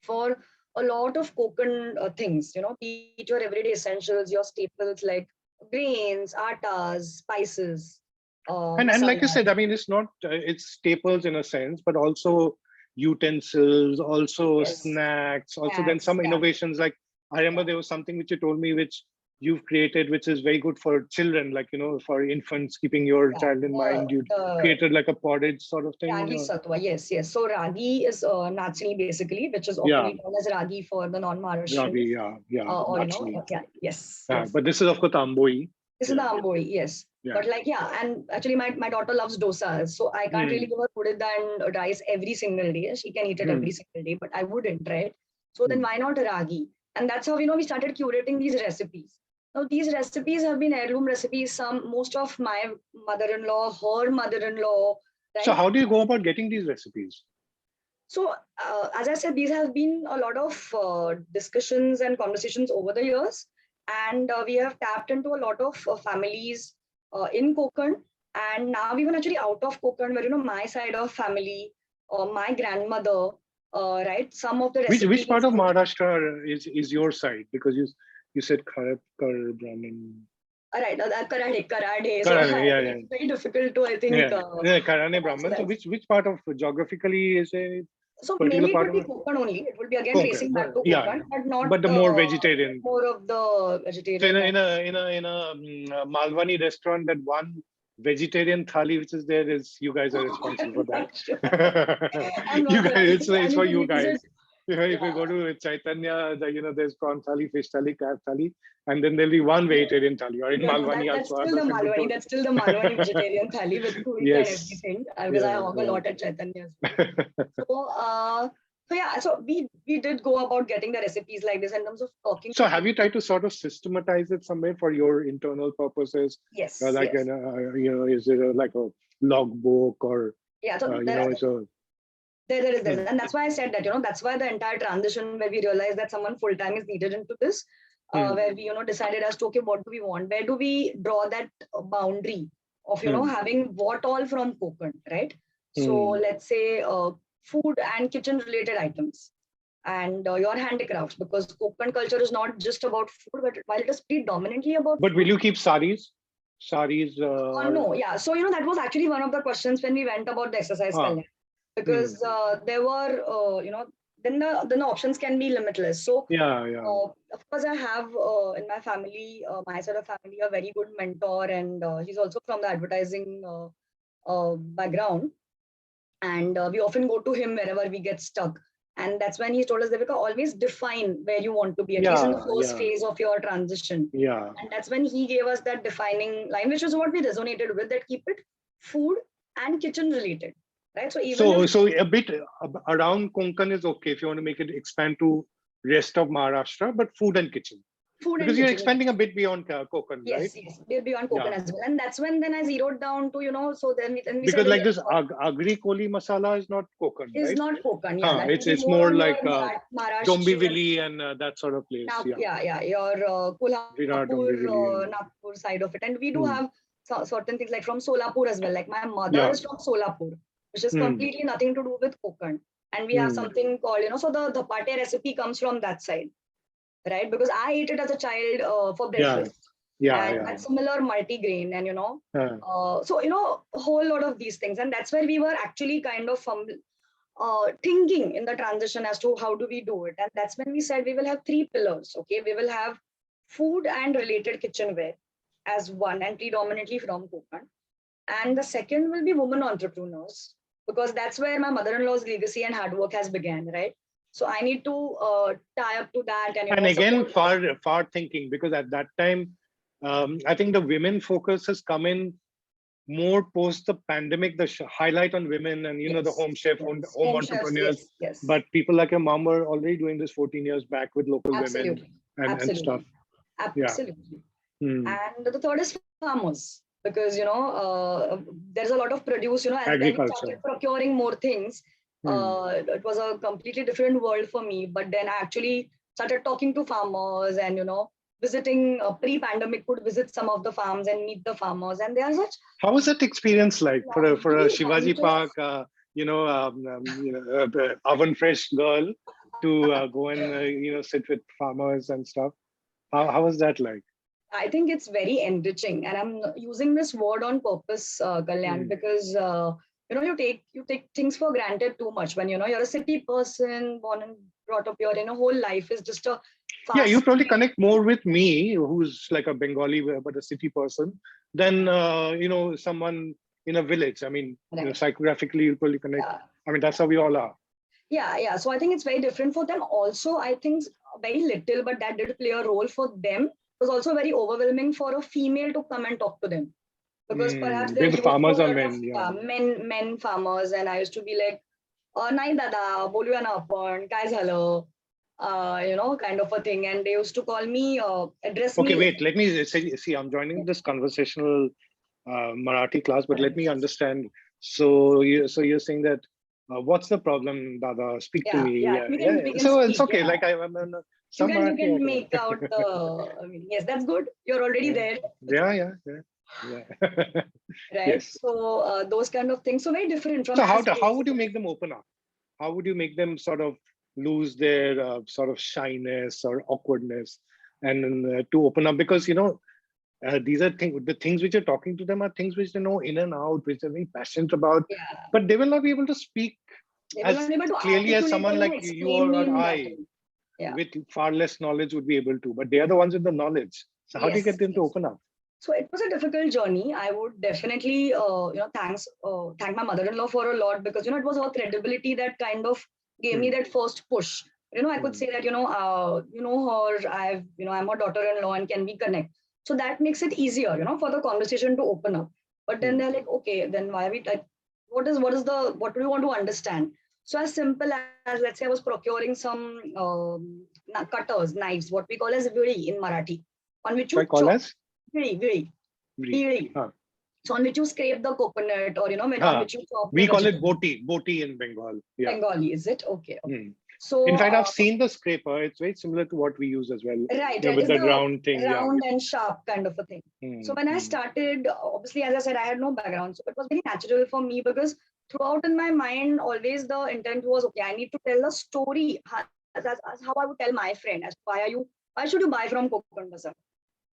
for a lot of Kokan things. Be it your everyday essentials, your staples like grains, attas, spices, And like you said, masalas. I mean, it's not it's staples in a sense, but also utensils, also Yes, snacks, also then snacks. some Yeah, innovations. Like I yeah. remember there was something which you told me which you've created, which is very good for children, like for infants, keeping your Yeah. child in mind. You The created like a porridge sort of thing. Ragi Satwa, yes, yes. So Ragi is Nachni basically, which is often Yeah, known as Ragi for the Ravi, non-Maharashtrians. yeah, Or naturally. yeah, yes, Yeah, yes. but this is of course Amboi. This is the Yeah, Ambori, yes. yeah. But like, yeah, and actually my daughter loves dosa. So I can't really Hmm. give her udit and rice every single day. She can eat it every Hmm. single day, but I wouldn't, right? So then Hmm. why not ragi? And that's how, we started curating these recipes. Now these recipes have been heirloom recipes. Most of my mother-in-law, her mother-in-law, So right? how do you go about getting these recipes? So, as I said, these have been a lot of discussions and conversations over the years, and we have tapped into a lot of families in Konkan, and now even actually out of Konkan, where my side of family, my grandmother, right, some of the Which part recipes. of Maharashtra is your side? Because you said Khadapkar Brahmin. Right, Karade. So Karane, yeah, yeah, it's very difficult to, I think, yeah, Karane answer Brahmin. So that. which part of geographically is a So particular mainly it part would of be it? Konkan only. It would be again Okay, tracing back to yeah, Konkan, but not but the more vegetarian. more of the So in vegetarian. a in a in a in a Malwani restaurant, that one vegetarian thali which is there is you guys are responsible for I'm that. not sure. I'm You not sure. guys, I it's need for to you revisit. guys. If you Yeah. go to Chaitanya, there's prawn thali, fish thali, crab thali, and then there'll be one vegetarian thali. Or in No, no, Malwani that's also, I still the must admit Malwani. those. That's still the Malwani vegetarian thali with puri and Yes. everything. Because I Yeah. hog a lot at Chaitanya as well. Yeah. So yeah, so we did go about getting the recipes like this in terms of talking So to have people. you tried to sort of systematize it some way for your internal purposes? Yes, Like, yes. is it like a logbook or, Yeah, so it's a, there is this, hmm, and that's why I said that that's why the entire transition where we realized that someone full time is needed into this, hmm, where we decided as to okay, what do we want? Where do we draw that boundary of hmm, having what all from Konkan, right? So hmm. let's say food and kitchen related items, and your handicrafts, because Konkan culture is not just about food, but while it is predominantly about But will food. you keep saris? Saris or, No, yeah. So that was actually one of the questions when we went about the exercise, ah, Kalyan, hmm. because there were then the options can be limitless. So Yeah, yeah. of course I have in my family, my side of family, a very good mentor, and he's also from the advertising background, and we often go to him wherever we get stuck. And that's when he told us, Devika, always define where you want to be, at least in the Yeah, first yeah, phase of your transition. yeah. And that's when he gave us that defining line, which is what we resonated with, that keep it food and kitchen related. Right. So even if So a bit around Konkan is okay if you want to make it expand to rest of Maharashtra, but food and kitchen. food and Because you're kitchen, yes. expanding a bit beyond Konkan, right? Yes, yes. They'll be on Kokan Yeah. as well. And that's when then I zeroed down to, so then we said, Because okay, like this agri koli masala is not Konkan, is right? not Kokan. Yeah, Huh, that will be it's more more on your like Maharashtrian. Dombivli and that sort of place. Now, Yeah, yeah, your Virar Kolhapur, Dombivli and Nagpur side of it. And we do hmm, have certain things like from Solapur as well. Like my mother yeah. is from Solapur, which is Hmm. completely nothing to do with Konkan. And we have something called, so the dhapate recipe comes from that side, right? Because I ate it as a child for Yeah. breakfast. Yeah. And Yeah. that's similar multi-grain and, Uh, so, a whole lot of these things. And that's where we were actually kind of thinking in the transition as to how do we do it. And that's when we said we will have three pillars. Okay, we will have food and related kitchenware as one, and predominantly from Konkan. And the second will be women entrepreneurs, because that's where my mother-in-law's legacy and hard work has began, right? So I need to tie up to that and and again, support. far thinking, because at that time, I think the women focus has come in more post the pandemic, the highlight on women and the Yes, home chef, yes, home home chefs, entrepreneurs. yes, yes, But people like your mom were already doing this 14 years back with local women absolutely, and stuff. absolutely, Yeah. absolutely. Hmm. And the third is farmers, because there's a lot of produce. And when we Agriculture. started procuring more things, Hmm. it was a completely different world for me. But then I actually started talking to farmers, and visiting pre-pandemic, could visit some of the farms and meet the farmers, and they are such How was that experience like for a lovely Shivaji bunches. Park, oven fresh girl to go and sit with farmers and stuff? How was that like? I think it's very enriching, and I'm using this word on purpose, Kalyan, Hmm. because you take things for granted too much when you're a city person, born and brought up here. Whole life is just a Yeah, you fast probably paced. connect more with me, who's like a Bengali but a city person, than someone in a village. I mean, Right. psychographically, you probably connect. Yeah, I mean, that's how we all are. yeah, yeah. So I think it's very different for them. Also, I think very little, but that did play a role for them. It was also very overwhelming for a female to come and talk to them, because perhaps they're Because the used to farmers a are lot of men. Yeah. men farmers, and I used to be like, नाही दादा बोलूया ना आपण काय झालं, kind of a thing. And they used to call me, address Okay, me. wait. Let me say. See, I'm joining this conversational Marathi class, but let me understand. So you're saying that what's the problem, Dada? Speak to Yeah, me. yeah, Yeah, we yeah, can yeah. we can So it's speak. okay. Yeah, Like I'm you some can you Marathi. can I make out can. the. I mean, yes, that's good. You're already Yeah, there, yeah, yeah, yeah. Yeah. right? Yes. So those kind of things. So very different from So as how place. would you make them open up? How would you make them sort of lose their sort of shyness or awkwardness and to open up? Because these are the things which you're talking to them are things which they know in and out, which they're very passionate about, Yeah, but they will not be able to speak they will as not be able to clearly as articulate someone or like you explain me or in that I way. Yeah. with far less knowledge would be able to. But they are the ones with the knowledge. So how do you get Yes. them to Yes. open up? So it was a difficult journey. I would definitely, thank my mother-in-law for a lot, because it was her credibility that kind of gave me Hmm. that first push. I could Hmm. say that her. I'm her daughter-in-law, and can we connect? So that makes it easier, for the conversation to open up. But then Hmm. they're like, okay, then why are we like, what do you want to understand? So as simple as, let's say I was procuring some cutters, knives, what we call as viri in Marathi, on which Should I you call chop. us? Very, Bri. very. Huh. So on which you scrape the coconut, or on Huh. which you chop the We call it vegetable. boti in Bengal. Yeah. Bengali, is it? Okay, okay. Hmm. In So fact, I've seen the scraper. It's very similar to what we use as well. right, right. With It's that the round thing. Yeah. round and sharp kind of a thing. So Hmm. when I Hmm. started, obviously, as I said, I had no background. So it was very natural for me, because throughout in my mind, always the intent was, okay, I need to tell a story as how I would tell my friend, as why should you buy from Kokan Bazar?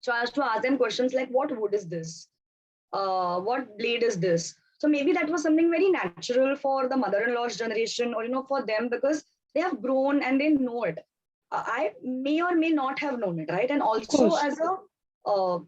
So I have to ask them questions like, what wood is this? What blade is this? So maybe that was something very natural for the mother-in-law's generation, or for them, because they have grown and they know it. I may or may not have known it, right? And Of also course. as a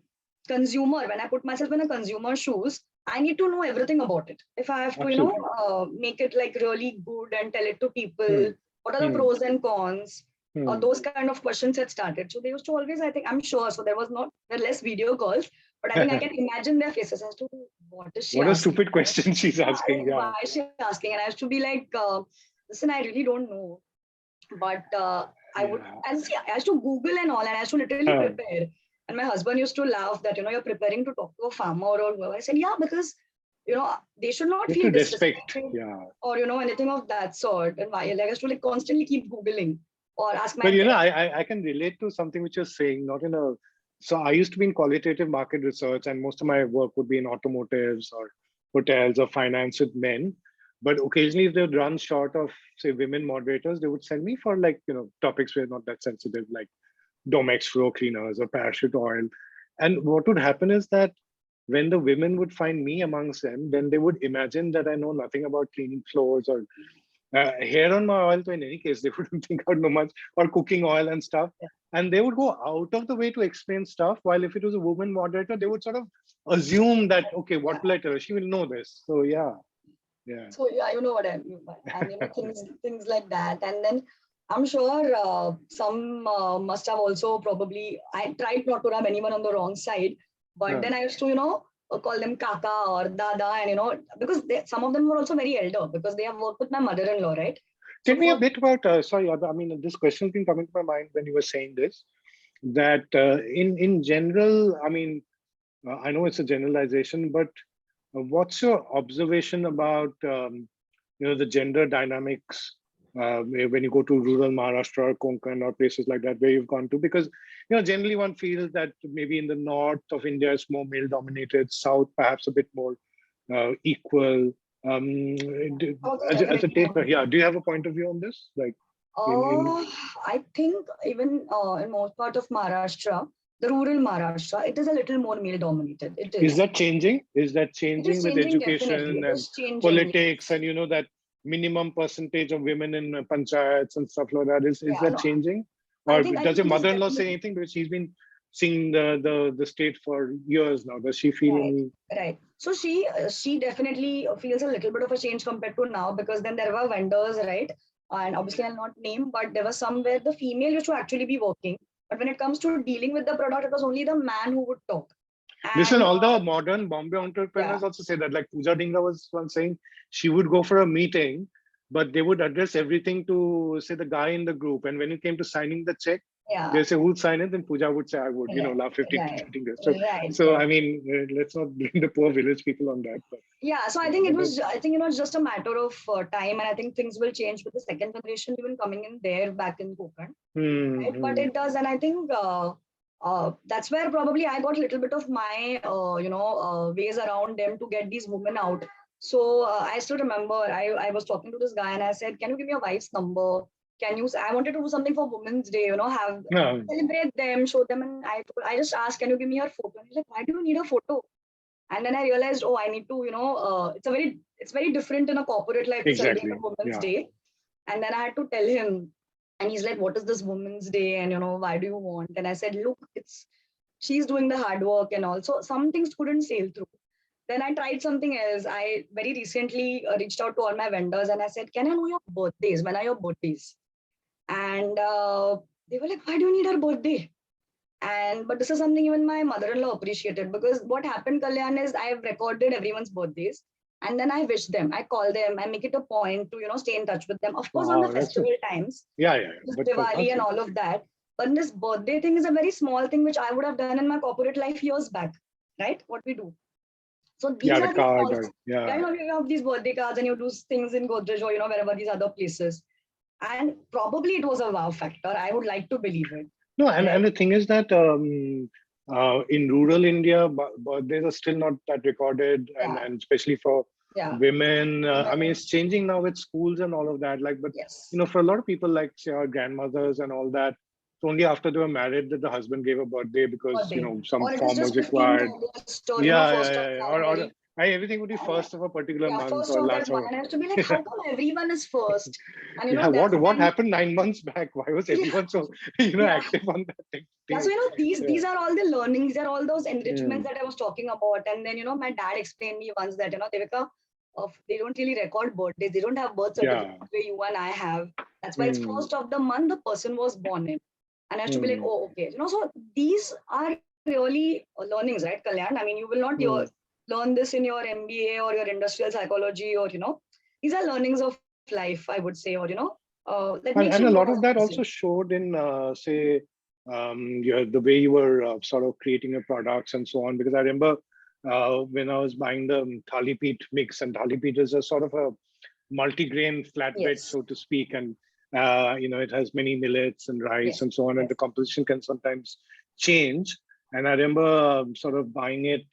consumer, when I put myself in a consumer shoes, I need to know everything about it. If I have to, Absolutely. make it like really good and tell it to Hmm. people, what are the Hmm. pros and cons? Hmm. Those kind of questions had started. So they used to always, I think, I'm sure. So there are less video calls, but I think I can imagine their faces as to what is she What a asking? stupid question she's asking. Like, Yeah. why is she asking? And I used to be like, listen, I really don't know. But I would, Yeah. and see, I used to Google and all, and I used to literally Huh. prepare. And my husband used to laugh that, you're preparing to talk to a farmer or whoever. I said, yeah, because, they should not You have feel to respect. disrespected Yeah. or, anything of that sort. And why? Like, I used to like constantly keep Googling or ask my But parents. I can relate to something which you're saying, not in a. So I used to be in qualitative market research, and most of my work would be in automotives or hotels or finance with men. But occasionally, if they would run short of, say, women moderators, they would send me for like, topics were not that sensitive, like Domex floor cleaners or parachute oil. And what would happen is that when the women would find me amongst them, then they would imagine that I know nothing about cleaning floors or hair on my oil. So in any case, they wouldn't think I know much, or cooking oil and stuff. And they would go out of the way to explain stuff. While if it was a woman moderator, they would sort of assume that, okay, what will I tell her? She will know this. So yeah. Yeah. So yeah, you know what I mean, and things like that. And then I'm sure some must have also probably. I tried not to rub anyone on the wrong side, but then I used to call them kaka or dada, and because some of them were also very elder because they have worked with my mother-in-law, right? Tell me a bit about. Sorry, I mean, this question's been coming to my mind when you were saying this. That in general, I mean, I know it's a generalization, but what's your observation about the gender dynamics when you go to rural Maharashtra or Konkan or places like that where you've gone to? Because generally one feels that maybe in the north of India it's more male dominated, south perhaps a bit more equal. As a take, yeah. Do you have a point of view on this? Like, I think even in most part of Maharashtra, the rural Maharashtra, it is a little more male dominated. It is. Is that changing? Is that changing with education and politics and that minimum percentage of women in panchayats and stuff like that? Is that changing? Or does your mother-in-law say anything? Because she's been seeing the state for years now. Does she feel any? Right. So she definitely feels a little bit of a change compared to now, because then there were vendors, right? And obviously I'll not name, but there was some where the female used to actually be working. But when it comes to dealing with the product, it was only the man who would talk. And, listen, all the modern Bombay entrepreneurs also say that. Like Pooja Dhingra was once saying she would go for a meeting, but they would address everything to, say, the guy in the group. And when it came to signing the check, they say, who'll sign it? Then Pooja would say, I would, laugh 15 to 15 days. So I mean, let's not blame the poor village people on that. But, yeah, so I think it was, it's just a matter of time. And I think things will change with the second generation even coming in there back in Kokan. Right? But it does. And I think that's where probably I got a little bit of my, ways around them to get these women out. So I still remember I was talking to this guy and I said, can you give me your wife's number? I wanted to do something for Women's Day, celebrate them, show them. And I just asked, can you give me her photo? And he's like, why do you need a photo? And then I realized, I need to, it's very different in a corporate life to celebrate a Women's Day. And then I had to tell him, and he's like, what is this Women's Day? And, why do you want? And I said, look, she's doing the hard work and also some things couldn't sail through. Then I tried something else. I very recently reached out to all my vendors and I said, can I know your birthdays? When are your birthdays? And they were like, why do you need her birthday? But this is something even my mother-in-law appreciated, because what happened, Kalyan, is I have recorded everyone's birthdays and then I wish them, I call them, I make it a point to, stay in touch with them. Of course, on the festival times, Diwali and all of that. But this birthday thing is a very small thing, which I would have done in my corporate life years back, right? What we do. So these are the you have these birthday cards and you do things in Godrej or, wherever these other places. And probably it was a wow factor. I would like to believe it. No, and the thing is that in rural India, birthdays are still not that recorded, and especially for women. I mean, it's changing now with schools and all of that. Like, but for a lot of people, like say our grandmothers and all that, it's only after they were married that the husband gave a birthday because some form was required. Or everything would be first of a particular month or last of. And I have to be like, how come everyone is first? And what happened 9 months back? Why was everyone so active on that thing? Yeah, so these are all the learnings, these are all those enrichments that I was talking about. And then my dad explained me once that Devika, they don't really record birthdays, they don't have birth certificates where you and I have. That's why it's first of the month the person was born in. And I have to be like, oh, okay. So these are really learnings, right, Kalyan? I mean, you will not learn this in your MBA or your industrial psychology or, these are learnings of life, I would say, or, and a lot of that also showed in, say, the way you were sort of creating your products and so on. Because I remember when I was buying the thali peet mix, and thali peet is a sort of a multi-grain flatbread, so to speak. And, it has many millets and rice and so on, and the composition can sometimes change. And I remember sort of buying it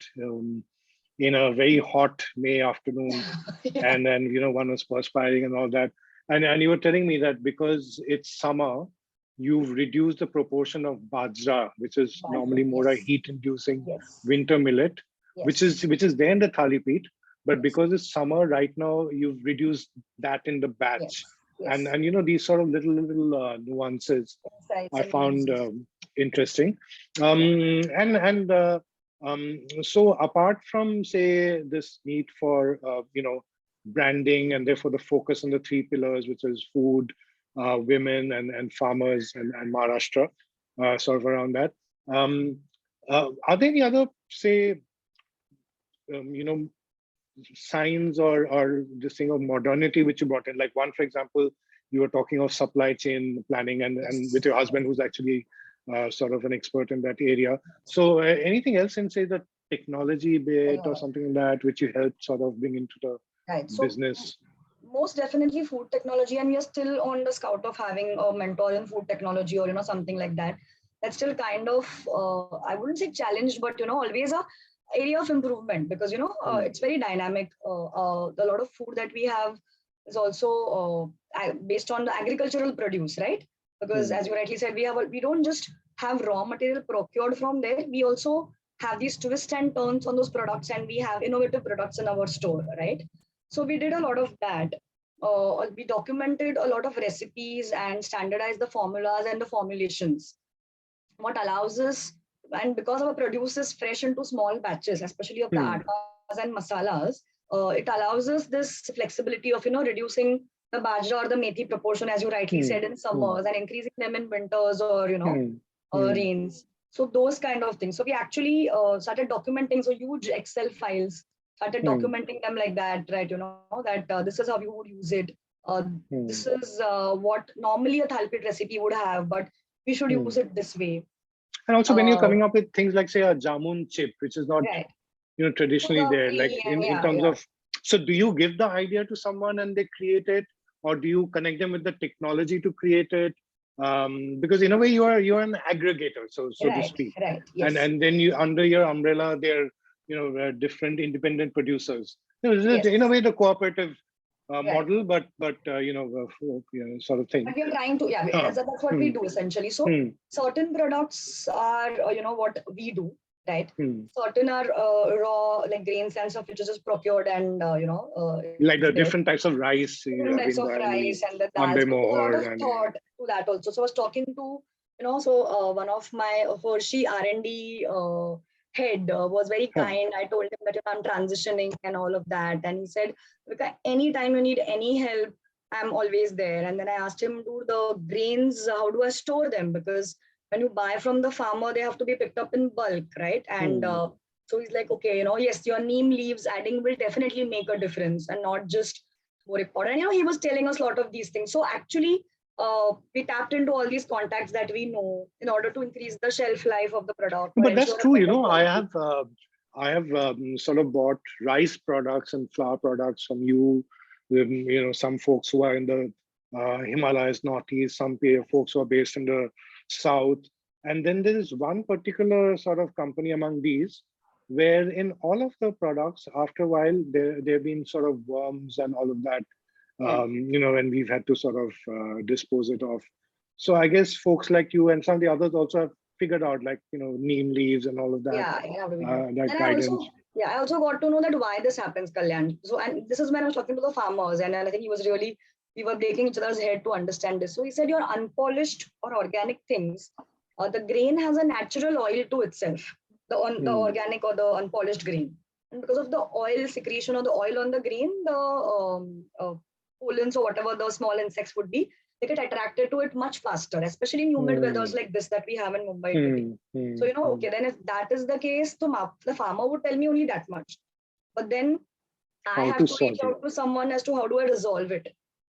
in a very hot May afternoon, Yeah. and then one was perspiring and all that. And you were telling me that because it's summer, you've reduced the proportion of bajra, which is normally Bajra. more a Yes. heat-inducing Yes. winter millet, which is Yes. there in the thali peat. But Yes. because it's summer right now, you've reduced that in the Yes. batch. And Yes. and these sort of little nuances Insights I and found nuances. interesting. Yeah. So apart from, say, this need for branding, and therefore the focus on the three pillars, which is food, women, and farmers, and Maharashtra, sort of around that. Um, are there any other, say, um, signs or this thing of modernity which you brought in? Like one, for example, you were talking of supply chain planning, and with Yes. your husband, who's actually sort of an expert in that area. So anything else in, say, the technology bit or Yeah. something like that, which you helped sort of bring into the Right. So business? most definitely food technology, and we are still on the scout of having a mentor in food technology, or something like that. That's still kind of I wouldn't say challenged, but always a area of improvement, because Hmm. it's very dynamic. A lot of food that we have is also based on the agricultural produce, right? Because Hmm. as you rightly said, we don't just have raw material procured from there. We also have these twists and turns on those products, and we have innovative products in our store, right? So we did a lot of that. We documented a lot of recipes and standardized the formulas and the formulations. What allows us, and because our produce is fresh into small batches, especially of the Hmm. attas and masalas, it allows us this flexibility of reducing the bajra or the methi proportion, as you rightly Hmm. said, in Hmm. summers, and increasing them in winters, or Hmm. Hmm. rains. So those kind of things. So we actually started documenting so huge Excel files, started Hmm. documenting them like that, right? That this is how you would use it. This Hmm. is what normally a thalpit recipe would have, but we should use Hmm. it this way. And also, when you're Uh, coming up with things like, say, a jamun chip, which is not right. traditionally Sugar there, like free, and in yeah, terms yeah. of, so do you give the idea to someone and they create it, or do you connect them with the technology to create it? Because in a way you're an aggregator, so to Right, speak, right. and Yes, and then you, under your umbrella, there different independent producers. This is, in a yes. way, the cooperative Right. model, but sort of thing. But we are trying to, yeah, Huh. that's what we Hmm. do essentially. So Hmm. certain products are, what we do, right? Hmm. Certain are raw, like grains and stuff, which is just procured, and, it's Like there. the different types of rice Different you have types been of buying, rice and the dal. ande So there's a lot of mohor, and thought to that also. So I was talking to, so one of my Hershey R&D head was very huh. kind. I told him that I'm transitioning and all of that. And he said, "Vika, anytime you need any help, I'm always there." And then I asked him, do the grains, how do I store them? Because when you buy from the farmer, they have to be picked up in bulk, right? And Hmm. so he's like, okay, yes, your neem leaves adding will definitely make a difference, and not just more important. And he was telling us a lot of these things. So actually, we tapped into all these contacts that we know in order to increase the shelf life of the product or But that's ensure a true. better quality. I have sort of bought rice products and flour products from you. Some folks who are in the Himalayas, Northeast, some folks who are based in the South. And then there is one particular sort of company among these, where in all of the products, after a while, there have been sort of worms and all of that, Right. and we've had to sort of dispose it off. So I guess folks like you and some of the others also have figured out, like, neem leaves and all of that, Yeah, you have to be done. that And guidance. I also got to know that why this happens, Kalyan. So, and this is when I was talking to the farmers, and I think he was really, we were breaking each other's head to understand this. So he said, your unpolished or organic things, the grain has a natural oil to itself, the Hmm. organic or the unpolished grain. And because of the oil secretion or the oil on the grain, the pollens or whatever the small insects would be, they get attracted to it much faster, especially in humid weathers Hmm. like this that we have in Mumbai today. Hmm. Hmm. So, Hmm. okay, then if that is the case, the farmer would tell me only that much. But then I How have to to reach sort it. out to someone as to how do I resolve it.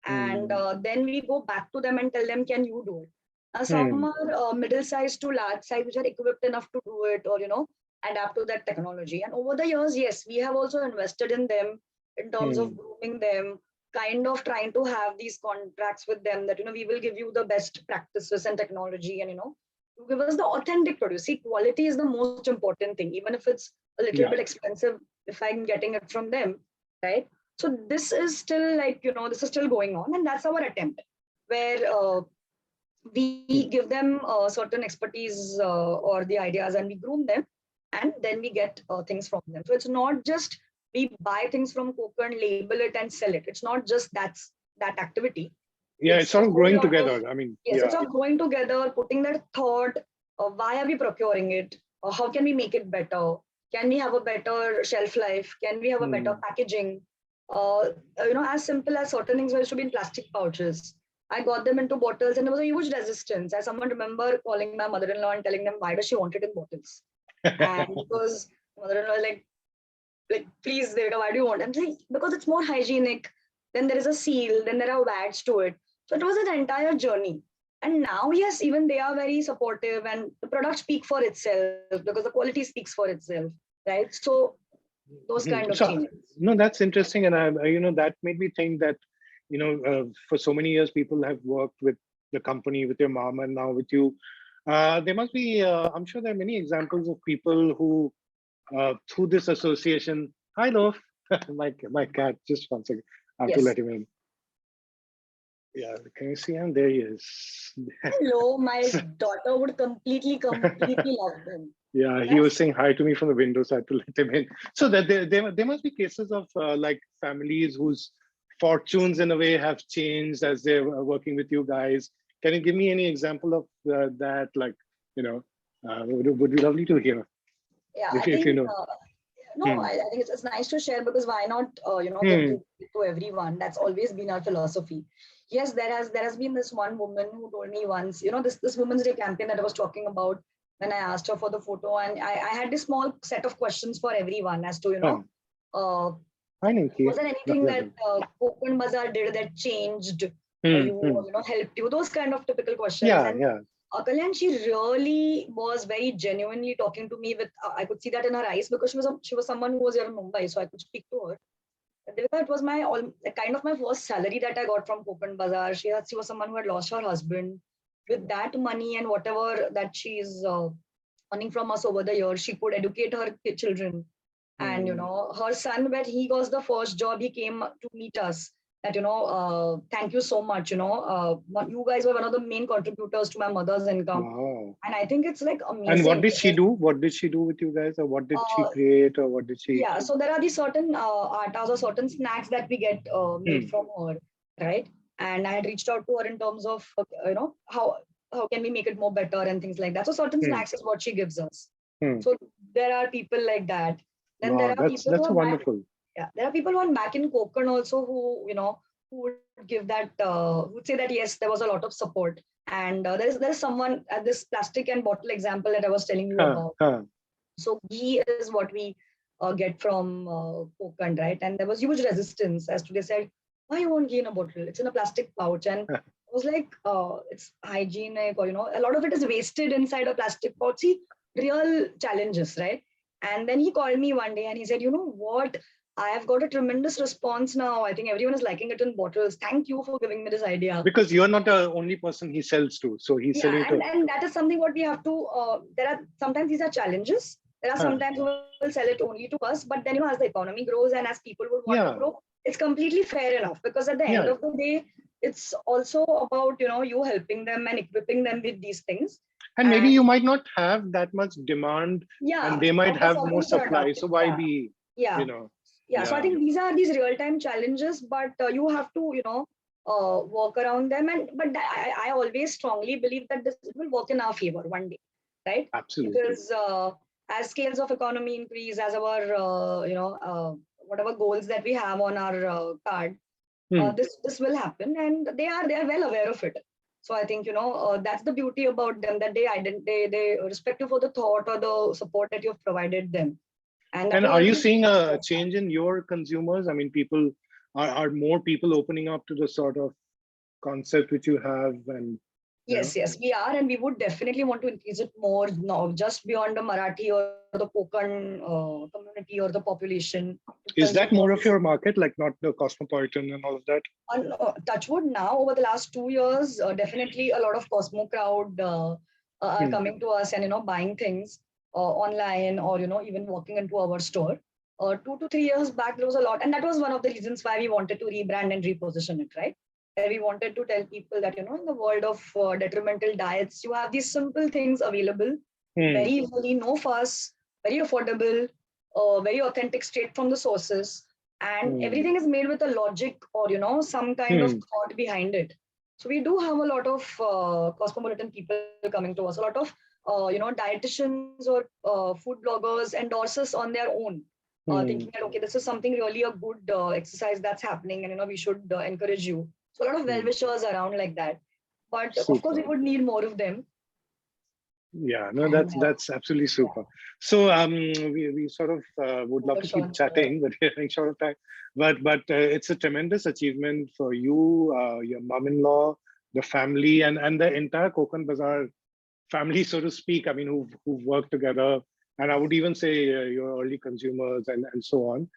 And Hmm. then we go back to them and tell them, can you do it? Some Hmm. are middle size to large size, which are equipped enough to do it, or, adapt to that technology. And over the years, yes, we have also invested in them in terms of Hmm. grooming them, kind of trying to have these contracts with them that, we will give you the best practices and technology, and, give us the authentic produce. See, quality is the most important thing, even if it's a little Yeah. bit expensive. if I'm getting it from them, right? So this is still like, this is still going on, and that's our attempt, where we give them certain expertise or the ideas, and we groom them, and then we get things from them. So it's not just we buy things from Kokan, label it and sell it. It's not just that activity. Yeah, it's It's a sort of whole growing lot of, together. I mean, yes, yeah. it's all going together, putting that thought, why are we procuring it? How can we make it better? Can we have a better shelf life? Can we have a better packaging? As simple as certain things were used to be in plastic pouches. I got them into bottles, and there was a huge resistance. I someone remember calling my mother-in-law and telling them why does she want it in bottles? And because mother-in-law like please, Devika, why do you want? I'm like, because it's more hygienic. Then there is a seal. Then there are wads to it. So it was an entire journey. And now, yes, even they are very supportive, and the product speak for itself because the quality speaks for itself, right? So those kind of So, changes. no, that's interesting. And that made me think that, for so many years, people have worked with the company, with your mom, and now with you. There must be, I'm sure there are many examples of people who, through this association, hi, Lof, my cat, just one second, I have to Yes. let him in. Yeah, can you see him? There he is. Hello, my daughter would completely love them. Yeah, he was saying hi to me from the window, so I had to let him in. So that there must be cases of like families whose fortunes in a way have changed as they're working with you guys. Can you give me any example of that? Like, would be lovely to hear. Yeah, I If you think know. no, I think it's nice to share, because why not give Hmm. it to everyone? That's always been our philosophy. Yes, there has been this one woman who told me once, this Women's Day campaign that I was talking about, when I asked her for the photo, and I had this small set of questions for everyone as to, Huh. uh, Hi, Ninki. was there anything that Kokan Bazar did that changed you, or helped you? Those kind of typical questions. Yeah, And yeah. Kalyan, she really was very genuinely talking to me with, I could see that in her eyes, because she was someone who was here in Mumbai, so I could speak to her. Devika, it was kind of my first salary that I got from Kokan Bazar. She was someone who had lost her husband. With that money and whatever that she's earning from us over the years, she could educate her children. And her son, when he got the first job, he came to meet us. That thank you so much. You guys were one of the main contributors to my mother's income, Wow. and I think it's like And what amazing. did she do? What did she do with you guys, or what did she create, or what did she? Yeah, so there are these certain atas or certain snacks that we get made from her, right? And I had reached out to her in terms of how can we make it more better and things like that. So certain snacks is what she gives us. So there are people like that. Then there Wow, are people who that's are back. wonderful. Yeah, there are people who are back in Konkan also, who would give that, would say that yes, there was a lot of support. And there is someone at this plastic and bottle example that I was telling you Huh, about. huh. So ghee is what we get from Kokan, right? And there was huge resistance as to, they said, why you want ghee in a bottle? It's in a plastic pouch. And I was like, it's hygienic, or, a lot of it is wasted inside a plastic pouch. See, real challenges, right? And then he called me one day and he said, you know what? I have got a tremendous response now. I think everyone is liking it in bottles. Thank you for giving me this idea. Because you're not the only person he sells to, so he's selling Yeah, to. and that is something what we have to. There are sometimes these are challenges. There are sometimes who will sell it only to us, but then as the economy grows and as people would want to grow, it's completely fair enough, because at the end of the day, it's also about you helping them and equipping them with these things. And maybe you might not have that much demand, and they might of a have more certain supply. product. So why be, Yeah. you know? So I think these are these real-time challenges, but you have to work around them. But I always strongly believe that this will work in our favor one day, right? Absolutely. Because as scales of economy increase, as our whatever goals that we have on our card, this will happen, and they are well aware of it. So I think that's the beauty about them, that they respect you for the thought or the support that you've provided them. And are you seeing a change in your consumers? I mean, people are more people opening up to the sort of concept which you have, and yes, we are, and we would definitely want to increase it more now, just beyond the Marathi or the Kokan community or the population. Is that more of your market, like not the cosmopolitan and all of that? On Touchwood now, over the last 2 years, definitely a lot of Cosmo crowd are coming to us and buying things online, or even walking into our store. 2 to 3 years back, there was a lot. And that was one of the reasons why we wanted to rebrand and reposition it, right? Where we wanted to tell people that, in the world of detrimental diets, you have these simple things available, very easily, no fuss, very affordable, very authentic, straight from the sources. And everything is made with a logic or, some kind of thought behind it. So we do have a lot of cosmopolitan people coming to us, a lot of, dietitians or food bloggers endorse us on their own. Thinking that, okay, this is something really a good exercise that's happening, and we should encourage you. So a lot of well-wishers around like that. But of course, we would need more of them. Yeah, no, that's absolutely super. So we sort of would love to keep chatting, but we're running short of time. But it's a tremendous achievement for you, your mom-in-law, the family, and the entire Kokan Bazar family, so to speak. I mean, who've worked together, and I would even say your early consumers and so on.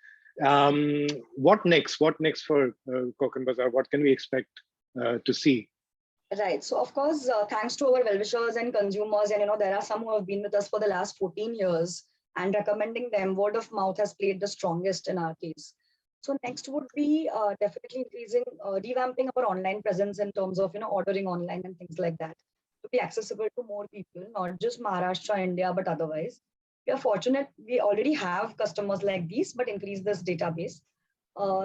What next? What next for Kokan Bazar? What can we expect to see? Right. So, of course, thanks to our well-wishers and consumers, and there are some who have been with us for the last 14 years, and recommending them, word of mouth has played the strongest in our case. So next would be definitely increasing, revamping our online presence in terms of ordering online and things like that, to be accessible to more people, not just Maharashtra, India, but otherwise. We are fortunate we already have customers like these, but increase this database.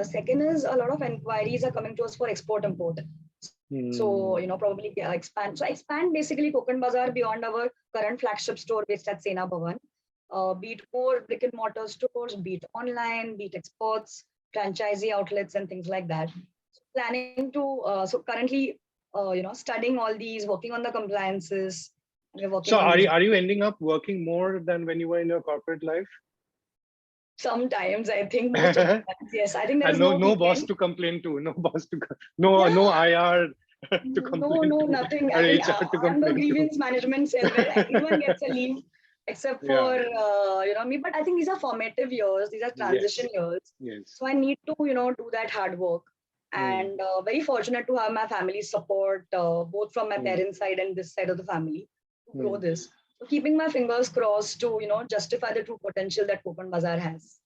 Second is a lot of inquiries are coming to us for export import. So, probably expand. So expand basically Kokan Bazar beyond our current flagship store based at Sena Bhavan. Be it more brick and mortar stores, be it online, be it exports, franchisee outlets and things like that. So planning to, so currently, studying all these, working on the compliances. So are you ending up working more than when you were in your corporate life? Sometimes I think most of the times, yes. I think there is no boss to complain to, no boss to no IR to complain no, to, nothing. or I mean, HR to I'm the complain grievance to. management cell where everyone gets a leave except for me. But I think these are formative years. These are transition years. Yes. So I need to do that hard work. And very fortunate to have my family's support, both from my parents' side and this side of the family, to grow this. So keeping my fingers crossed to justify the true potential that Kokan Bazar has.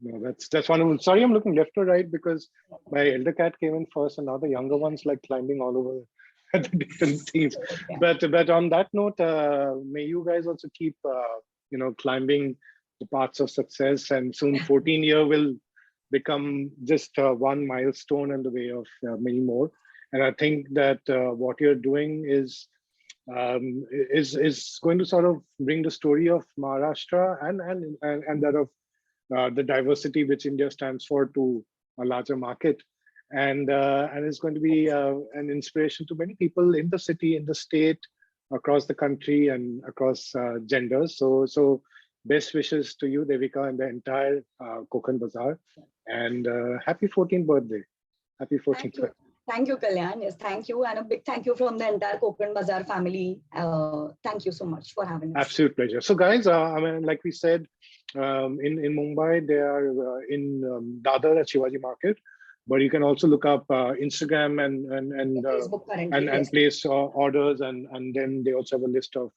No, that's wonderful. Sorry, I'm looking left to right because my elder cat came in first, and now the younger one's like climbing all over the different things. But on that note, may you guys also keep climbing the paths of success, and soon 14 year will become just one milestone in the way of many more. And I think that what you're doing is going to sort of bring the story of Maharashtra and that of the diversity which India stands for to a larger market, and it's going to be an inspiration to many people in the city, in the state, across the country, and across genders. So best wishes to you, Devika, and the entire Kokan Bazar, and happy 14th birthday. Happy 14th birthday. Thank you, Kalyan. Yes, thank you. And a big thank you from the entire Kokan Bazar family. Thank you so much for having us. Absolute pleasure. So guys, I mean, like we said, in Mumbai, they are in Dadar at Shivaji Market, but you can also look up Instagram and place orders, and then they also have a list of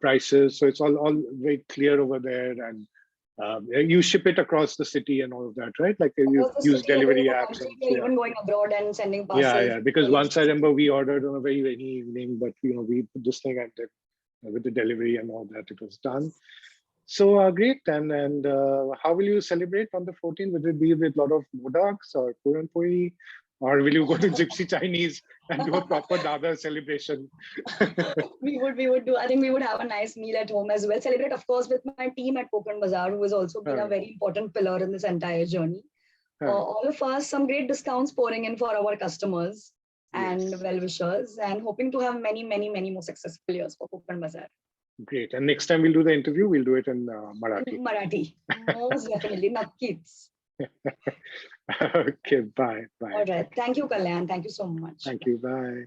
prices. So it's all very clear over there, and you ship it across the city and all of that, right? Like you use delivery apps. And, even going abroad and sending parcels. Yeah. Because once I remember we ordered on a very rainy evening, but we put this thing and with the delivery and all that, it was done. So great. And how will you celebrate on the 14th? Will it be with a lot of modaks or puran puri, or will you go to Gypsy Chinese and do a proper Dada celebration? we would do. I think we would have a nice meal at home as well. Celebrate, of course, with my team at Kokan Bazar, who has also been a very important pillar in this entire journey. All of us, some great discounts pouring in for our customers and well-wishers, and hoping to have many, many, many more successful years for Kokan Bazar. Great. And next time we'll do the interview, we'll do it in Marathi. Marathi. Most definitely. Nakkits. Okay, bye. All right. Thank you, Kalyan. Thank you so much. Thank you. Bye.